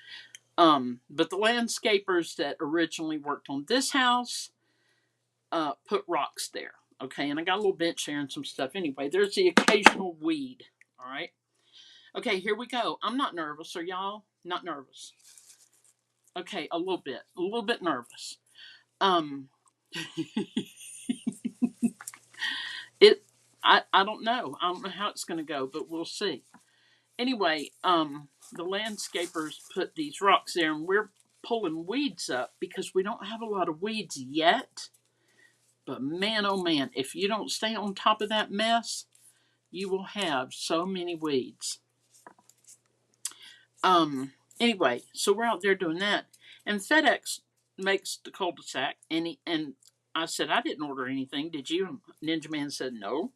S1: But the landscapers that originally worked on this house put rocks there. Okay, and I got a little bench there and some stuff. Anyway, there's the occasional weed. All right. Okay, here we go. I'm not nervous. Are y'all not nervous? Okay, a little bit nervous. Um, I don't know. I don't know how it's going to go, but we'll see. Anyway, the landscapers put these rocks there, and we're pulling weeds up because we don't have a lot of weeds yet. But man, oh man, if you don't stay on top of that mess, you will have so many weeds. Anyway, so we're out there doing that, and FedEx makes the cul-de-sac, and I said I didn't order anything. Did you? Ninja Man said no,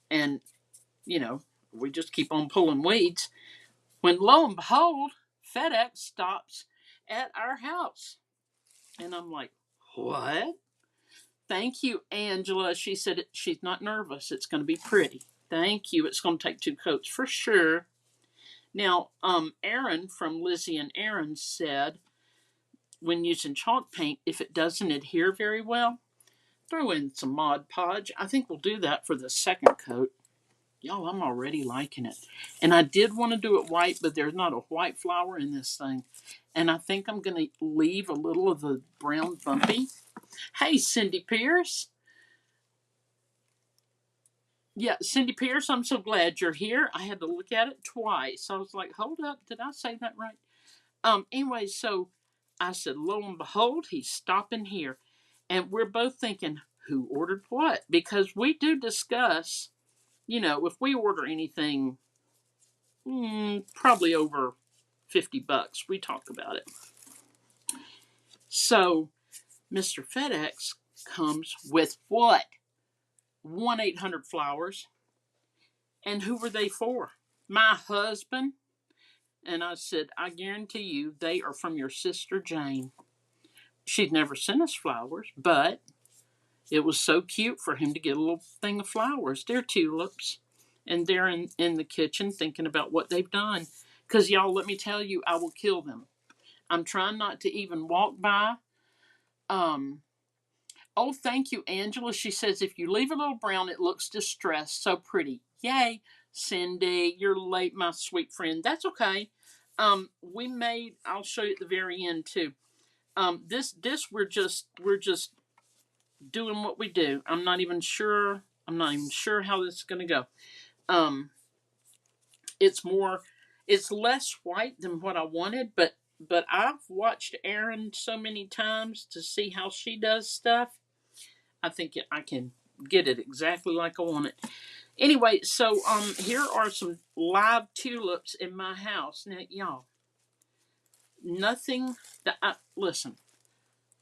S1: and you know we just keep on pulling weeds. When lo and behold, FedEx stops at our house. And I'm like, what? Thank you, Angela. She said she's not nervous. It's going to be pretty. Thank you. It's going to take 2 coats for sure. Now, Aaron from Lizzie and Aaron said, when using chalk paint, if it doesn't adhere very well, throw in some Mod Podge. I think we'll do that for the second coat. Y'all, I'm already liking it. And I did want to do it white, but there's not a white flower in this thing. And I think I'm going to leave a little of the brown bumpy. Hey, Cindy Pierce. Yeah, Cindy Pierce, I'm so glad you're here. I had to look at it twice. I was like, hold up, did I say that right? Anyway, so I said, lo and behold, he's stopping here. And we're both thinking, who ordered what? Because we do discuss, if we order anything, probably over $50, we talk about it. So Mr. FedEx comes with what? 1-800 flowers. And who were they for? My husband. And I said, I guarantee you they are from your sister Jane. She'd never sent us flowers, but it was so cute for him to get a little thing of flowers. They're tulips. And they're in the kitchen thinking about what they've done. Because, y'all, let me tell you, I will kill them. I'm trying not to even walk by. Um, oh, thank you, Angela. She says, if you leave a little brown, it looks distressed. So pretty. Yay. Cindy, you're late, my sweet friend. That's okay. I'll show you at the very end, too. This we're just doing what we do. I'm not even sure how this is going to go. Um, it's less white than what I wanted, but I've watched Erin so many times to see how she does stuff. I think I can get it exactly like I want it. Anyway, so here are some live tulips in my house. Now, y'all, nothing that listen.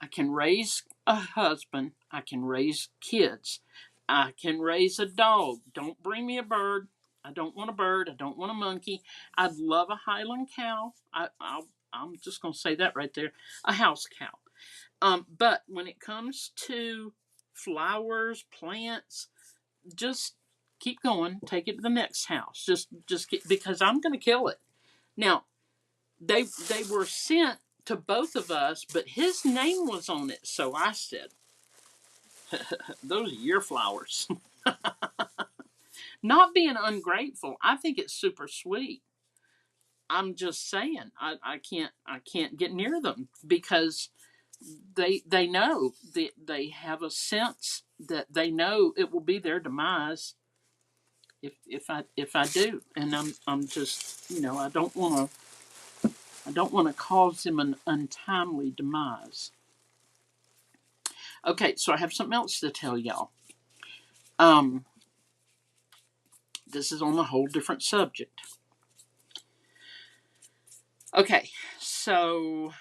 S1: I can raise a husband. I can raise kids. I can raise a dog. Don't bring me a bird. I don't want a bird. I don't want a monkey. I'd love a Highland cow. I'm just going to say that right there. A house cow. But when it comes to flowers, plants, just keep going. Take it to the next house. Just because I'm going to kill it. Now, they were sent to both of us, but his name was on it. So I said, those are your flowers. Not being ungrateful. I think it's super sweet. I'm just saying, I can't get near them because they know they have a sense that they know it will be their demise if I do, and I'm just I don't want to cause them an untimely demise. Okay, so I have something else to tell y'all. Um, this is on a whole different subject. Okay, so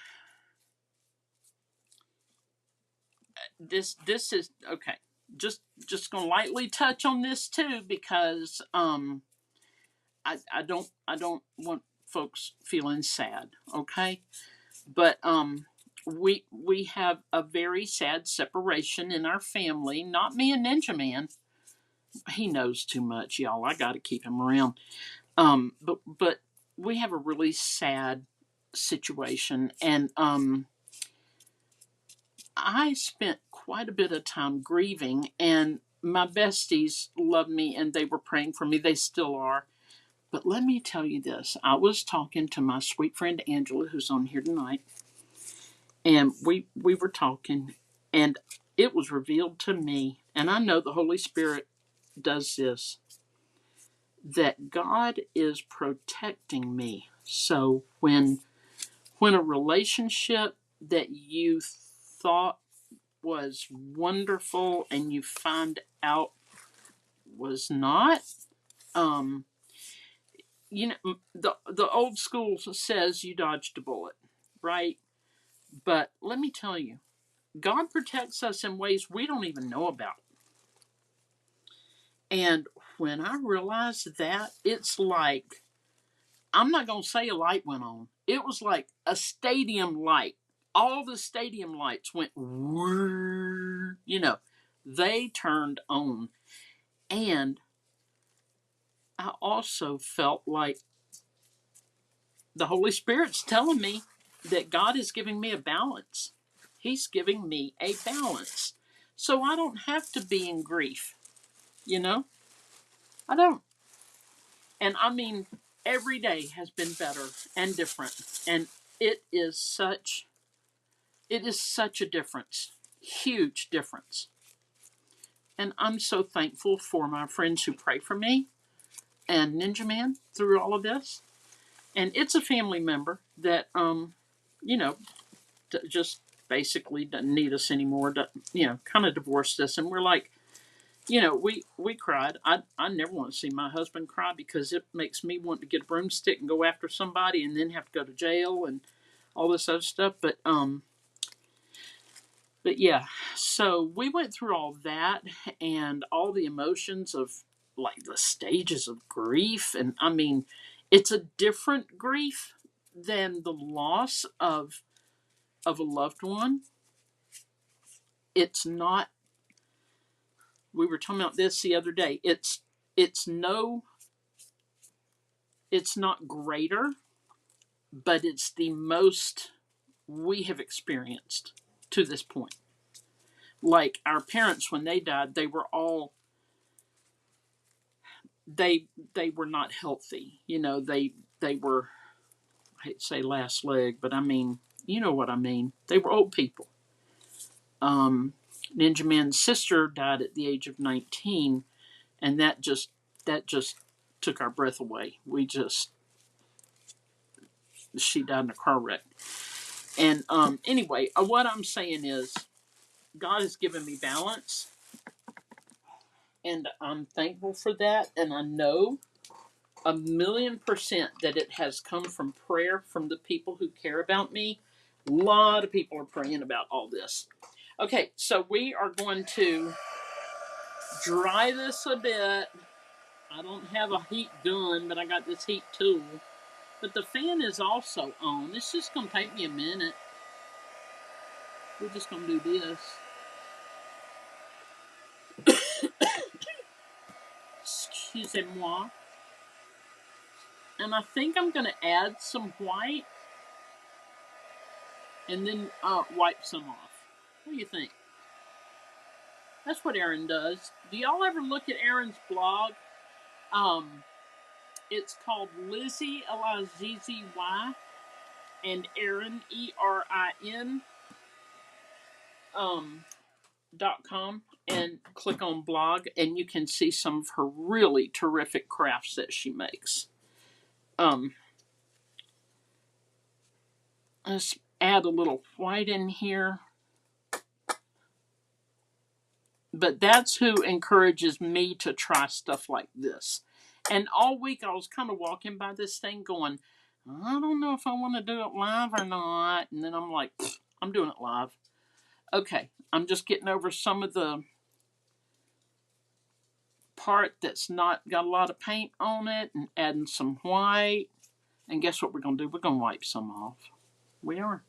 S1: this is okay. Just gonna lightly touch on this too because I don't want folks feeling sad. Okay, but we have a very sad separation in our family. Not me and Ninja Man. He knows too much, y'all. I got to keep him around. But we have a really sad situation, and I spent quite a bit of time grieving, and my besties loved me and they were praying for me. They still are. But let me tell you this. I was talking to my sweet friend Angela, who's on here tonight, and we were talking, and it was revealed to me, and I know the Holy Spirit does this, that God is protecting me. So when a relationship that you thought was wonderful and you find out was not, um the old school says you dodged a bullet, right? But let me tell you, God protects us in ways we don't even know about. And when I realized that, it's like, I'm not going to say a light went on. It was like a stadium light. All the stadium lights went whirr, they turned on. And I also felt like the Holy Spirit's telling me that God is giving me a balance. He's giving me a balance. So I don't have to be in grief, you know? I don't. And I mean, every day has been better and different. And it is such it is such a difference. Huge difference. And I'm so thankful for my friends who pray for me and Ninja Man through all of this. And it's a family member that, you know, just basically doesn't need us anymore. Kind of divorced us, and we're like, we cried. I never want to see my husband cry because it makes me want to get a broomstick and go after somebody, and then have to go to jail and all this other stuff. But yeah, so we went through all that and all the emotions of like the stages of grief, and I mean, it's a different grief than the loss of a loved one. It's not. We were talking about this the other day. It's no. It's not greater, but it's the most we have experienced to this point. Like our parents, when they died, they were all they were not healthy. They were, I hate to say last leg, but I mean, you know what I mean. They were old people. Ninja Man's sister died at the age of 19, and that just took our breath away. She died in a car wreck. And anyway, what I'm saying is, God has given me balance, and I'm thankful for that. And I know 1,000,000% that it has come from prayer from the people who care about me. A lot of people are praying about all this. Okay, so we are going to dry this a bit. I don't have a heat gun, but I got this heat tool. But the fan is also on. It's just going to take me a minute. We're just going to do this. Excusez-moi. And I think I'm going to add some white and then wipe some off. What do you think? That's what Erin does. Do y'all ever look at Erin's blog? It's called Lizzie, L-I-Z-Z-Y, and Erin, E-R-I-N, .com, and click on blog, and you can see some of her really terrific crafts that she makes. Let's add a little white in here. But that's who encourages me to try stuff like this. And all week I was kind of walking by this thing going, I don't know if I want to do it live or not. And then I'm like, I'm doing it live. Okay, I'm just getting over some of the part that's not got a lot of paint on it and adding some white. And guess what we're going to do? We're going to wipe some off. We are.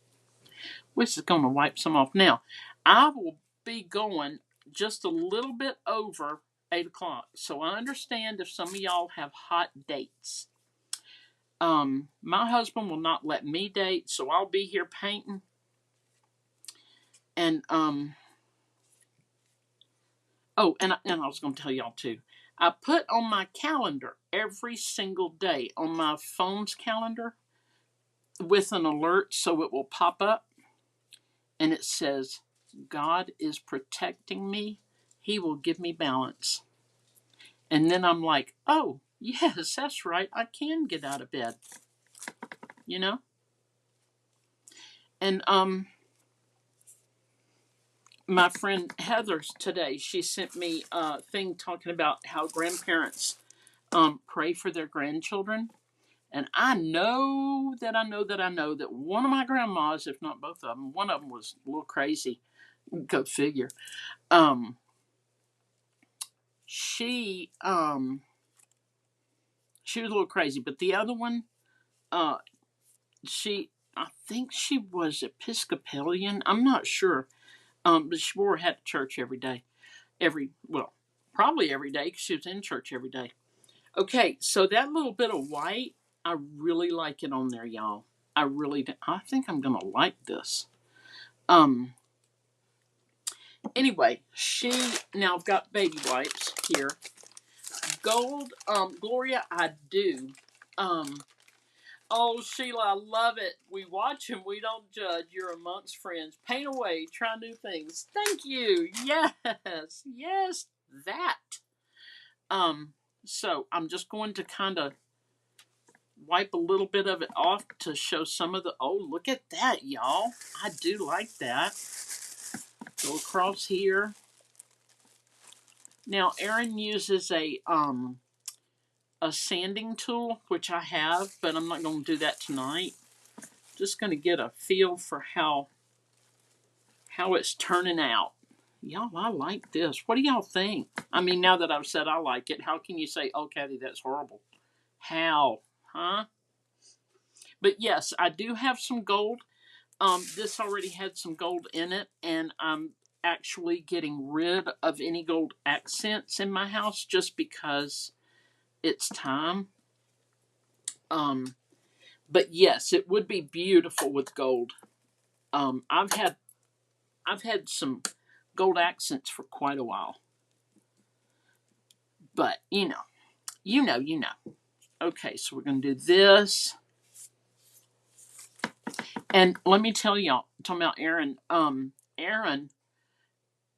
S1: We're just going to wipe some off. Now, I will be going just a little bit over 8 o'clock. So I understand if some of y'all have hot dates. My husband will not let me date, so I'll be here painting. And and I was going to tell y'all too. I put on my calendar every single day on my phone's calendar with an alert so it will pop up, and it says, God is protecting me. He will give me balance. And then I'm like, oh, yes, that's right. I can get out of bed. And my friend Heather today, she sent me a thing talking about how grandparents pray for their grandchildren. And I know that one of my grandmas, if not both of them, one of them was a little crazy. Go figure. She was a little crazy, but the other one, I think she was Episcopalian. I'm not sure. But she wore a hat to church every day. Probably every day because she was in church every day. Okay, so that little bit of white, I really like it on there, y'all. I really do. I think I'm going to like this. Anyway, now I've got baby wipes here. Gold, Gloria, I do. Oh, Sheila, I love it. We watch and we don't judge. You're amongst friends. Paint away. Try new things. Thank you. Yes. Yes. That. Um, so I'm just going to kind of wipe a little bit of it off to show some of the, oh, look at that, y'all. I do like that. Go across here. Now, Erin uses a sanding tool, which I have, but I'm not going to do that tonight. Just going to get a feel for how it's turning out. Y'all, I like this. What do y'all think? I mean, now that I've said I like it, how can you say, oh, Kathy, that's horrible? How? Huh? But yes, I do have some gold. This already had some gold in it, and I'm actually getting rid of any gold accents in my house just because it's time. But yes, it would be beautiful with gold. I've had some gold accents for quite a while. But you know. Okay, so we're gonna do this. And let me tell y'all, talking about Erin, Erin,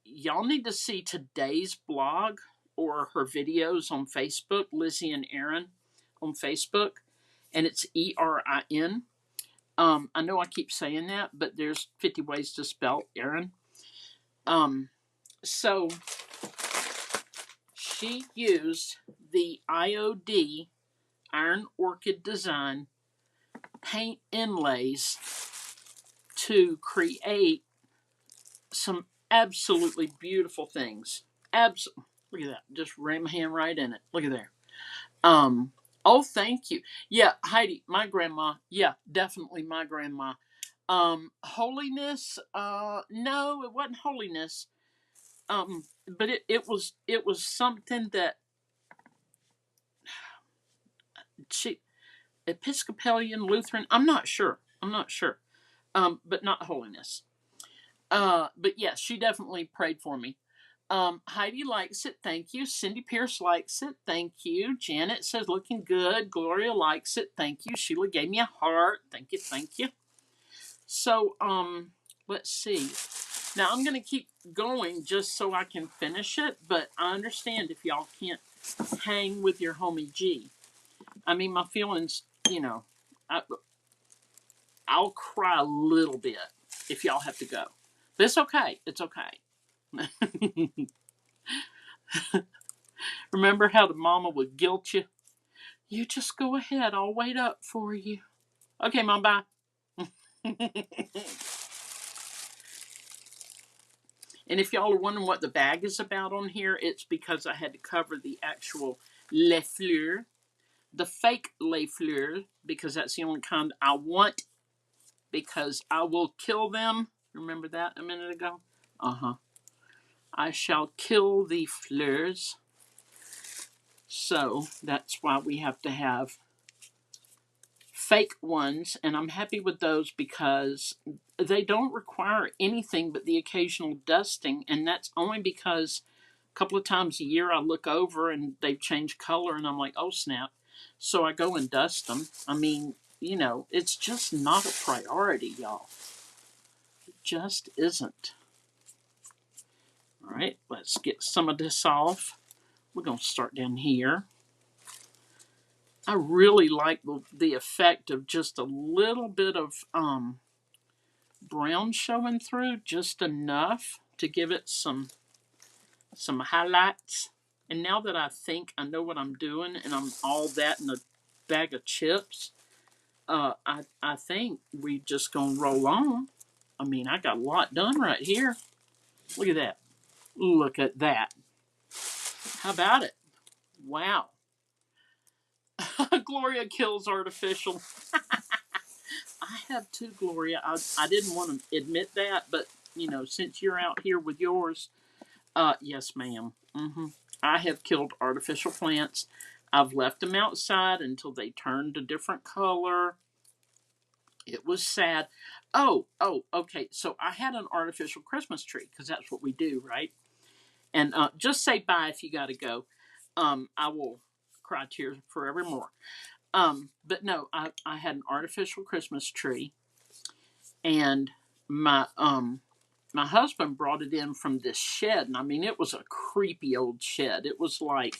S1: y'all need to see today's blog or her videos on Facebook, Lizzie and Erin on Facebook, and it's Erin. I know I keep saying that, but there's 50 ways to spell Erin. So she used the IOD Iron Orchid Design paint inlays to create some absolutely beautiful things. Look at that. Just ran my hand right in it. Look at there. Oh, thank you. Yeah, Heidi, my grandma. Yeah, definitely my grandma. Holiness. No, it wasn't holiness. But it was something that she Episcopalian, Lutheran. I'm not sure. But not holiness. But yes, she definitely prayed for me. Heidi likes it. Thank you. Cindy Pierce likes it. Thank you. Janet says looking good. Gloria likes it. Thank you. Sheila gave me a heart. Thank you. Thank you. So, let's see. Now I'm going to keep going just so I can finish it, but I understand if y'all can't hang with your homie G. I mean, my feelings, I'll cry a little bit if y'all have to go. But it's okay. It's okay. Remember how the mama would guilt you? You just go ahead. I'll wait up for you. Okay, Mom, bye. And if y'all are wondering what the bag is about on here, it's because I had to cover the actual Les Fleurs, the fake Les Fleurs, because that's the only kind I want, because I will kill them. Remember that a minute ago? Uh-huh. I shall kill the fleurs. So that's why we have to have fake ones, and I'm happy with those because they don't require anything but the occasional dusting, and that's only because a couple of times a year I look over and they've changed color and I'm like, oh snap. So I go and dust them. I mean, it's just not a priority, y'all. It just isn't. All right, let's get some of this off. We're going to start down here. I really like the effect of just a little bit of brown showing through, just enough to give it some highlights. And now that I think I know what I'm doing and I'm all that in a bag of chips, I think we just gonna roll on. I mean, I got a lot done right here. Look at that. Look at that. How about it? Wow. Gloria kills artificial. I have too, Gloria. I didn't want to admit that, but since you're out here with yours, yes, ma'am. I have killed artificial plants. I've left them outside until they turned a different color. It was sad. Oh, okay. So I had an artificial Christmas tree because that's what we do, right? And just say bye if you got to go. I will cry tears forevermore. But no, I had an artificial Christmas tree, and my husband brought it in from this shed, and I mean it was a creepy old shed. It was like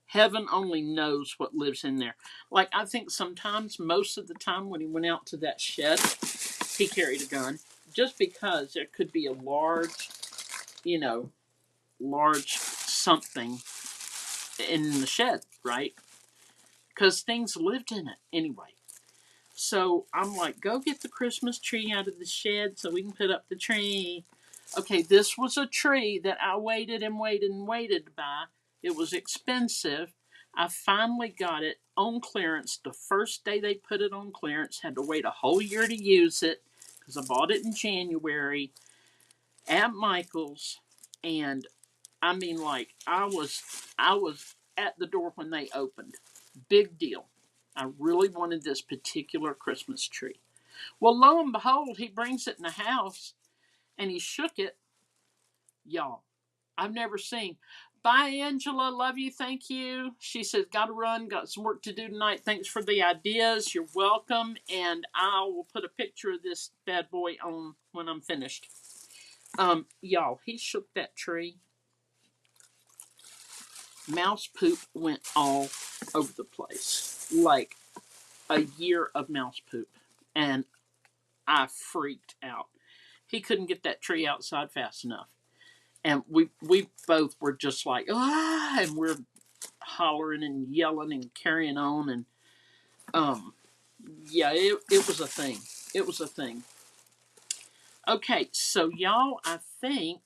S1: heaven only knows what lives in there. Like I think sometimes, most of the time, when he went out to that shed, he carried a gun, just because there could be a large, large something in the shed, right? Because things lived in it anyway. So I'm like, go get the Christmas tree out of the shed so we can put up the tree. Okay, this was a tree that I waited and waited and waited to buy. It was expensive. I finally got it on clearance the first day they put it on clearance. Had to wait a whole year to use it because I bought it in January at Michael's, and I mean, like I was at the door when they opened. Big deal. I really wanted this particular Christmas tree. Well, lo and behold, he brings it in the house and he shook it. Y'all, I've never seen. Bye, Angela. Love you. Thank you. She says, gotta run. Got some work to do tonight. Thanks for the ideas. You're welcome. And I will put a picture of this bad boy on when I'm finished. Y'all, he shook that tree. Mouse poop went all over the place. Like a year of mouse poop. And I freaked out. He couldn't get that tree outside fast enough. And we both were just like, ah, and we're hollering and yelling and carrying on. And yeah, it was a thing. It was a thing. Okay, so y'all, I think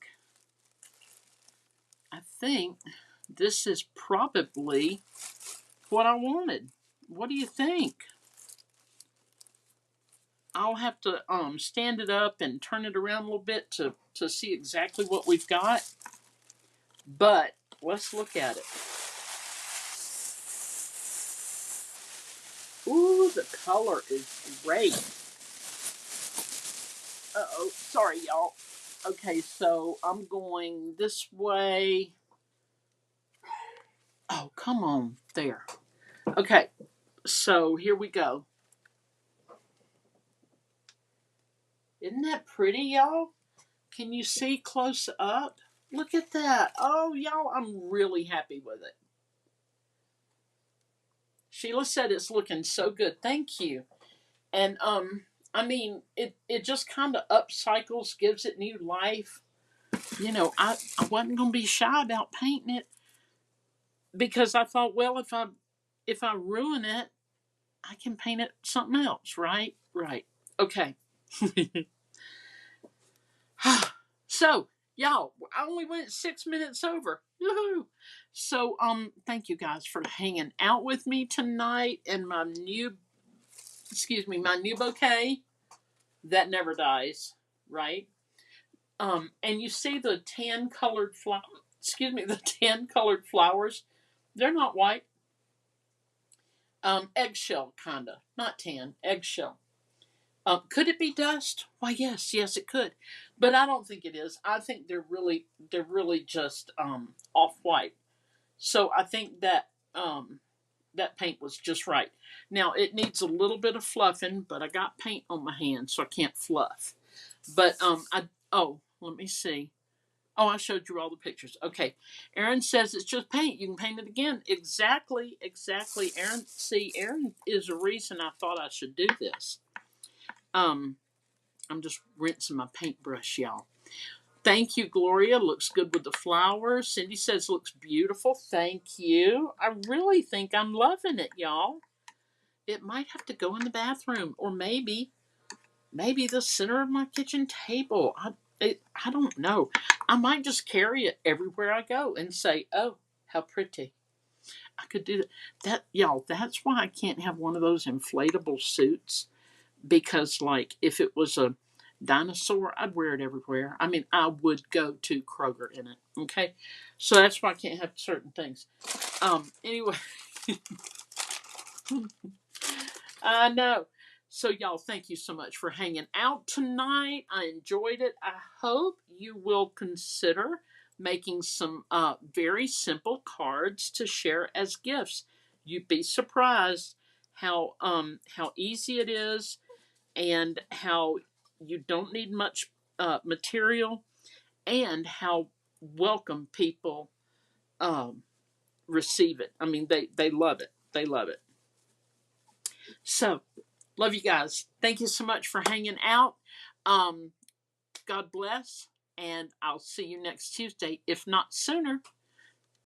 S1: this is probably what I wanted. What do you think? I'll have to stand it up and turn it around a little bit to see exactly what we've got. But let's look at it. Ooh, the color is great. Uh-oh, sorry y'all. Okay, so I'm going this way. Oh, come on, there. Okay, so here we go. Isn't that pretty, y'all? Can you see close up? Look at that. Oh, y'all, I'm really happy with it. Sheila said it's looking so good. Thank you. And I mean, it just kind of upcycles, gives it new life. I wasn't gonna be shy about painting it because I thought, well, if I ruin it, I can paint it something else, right? Right. Okay. So, y'all, I only went 6 minutes over. Woohoo! So, thank you guys for hanging out with me tonight and my new bouquet that never dies, right? And you see the tan colored the tan colored flowers. They're not white. Eggshell kinda, not tan, eggshell. Could it be dust? Why, yes, yes, it could, but I don't think it is. I think they're really just off white. So I think that paint was just right. Now it needs a little bit of fluffing, but I got paint on my hand, so I can't fluff. But let me see. Oh, I showed you all the pictures. Okay. Aaron says it's just paint. You can paint it again. Exactly, exactly. Aaron is the reason I thought I should do this. I'm just rinsing my paintbrush, y'all. Thank you, Gloria. Looks good with the flowers. Cindy says looks beautiful. Thank you. I really think I'm loving it, y'all. It might have to go in the bathroom, or maybe the center of my kitchen table. I don't know. I might just carry it everywhere I go and say, "Oh, how pretty." I could do that. Y'all, that's why I can't have one of those inflatable suits, because like if it was a dinosaur, I'd wear it everywhere. I mean, I would go to Kroger in it. Okay? So that's why I can't have certain things. Anyway, I know. So, y'all, thank you so much for hanging out tonight. I enjoyed it. I hope you will consider making some very simple cards to share as gifts. You'd be surprised how easy it is, and how you don't need much material, and how welcome people um, receive it. I mean, they love it. They love it. So, love you guys. Thank you so much for hanging out. God bless, and I'll see you next Tuesday, if not sooner.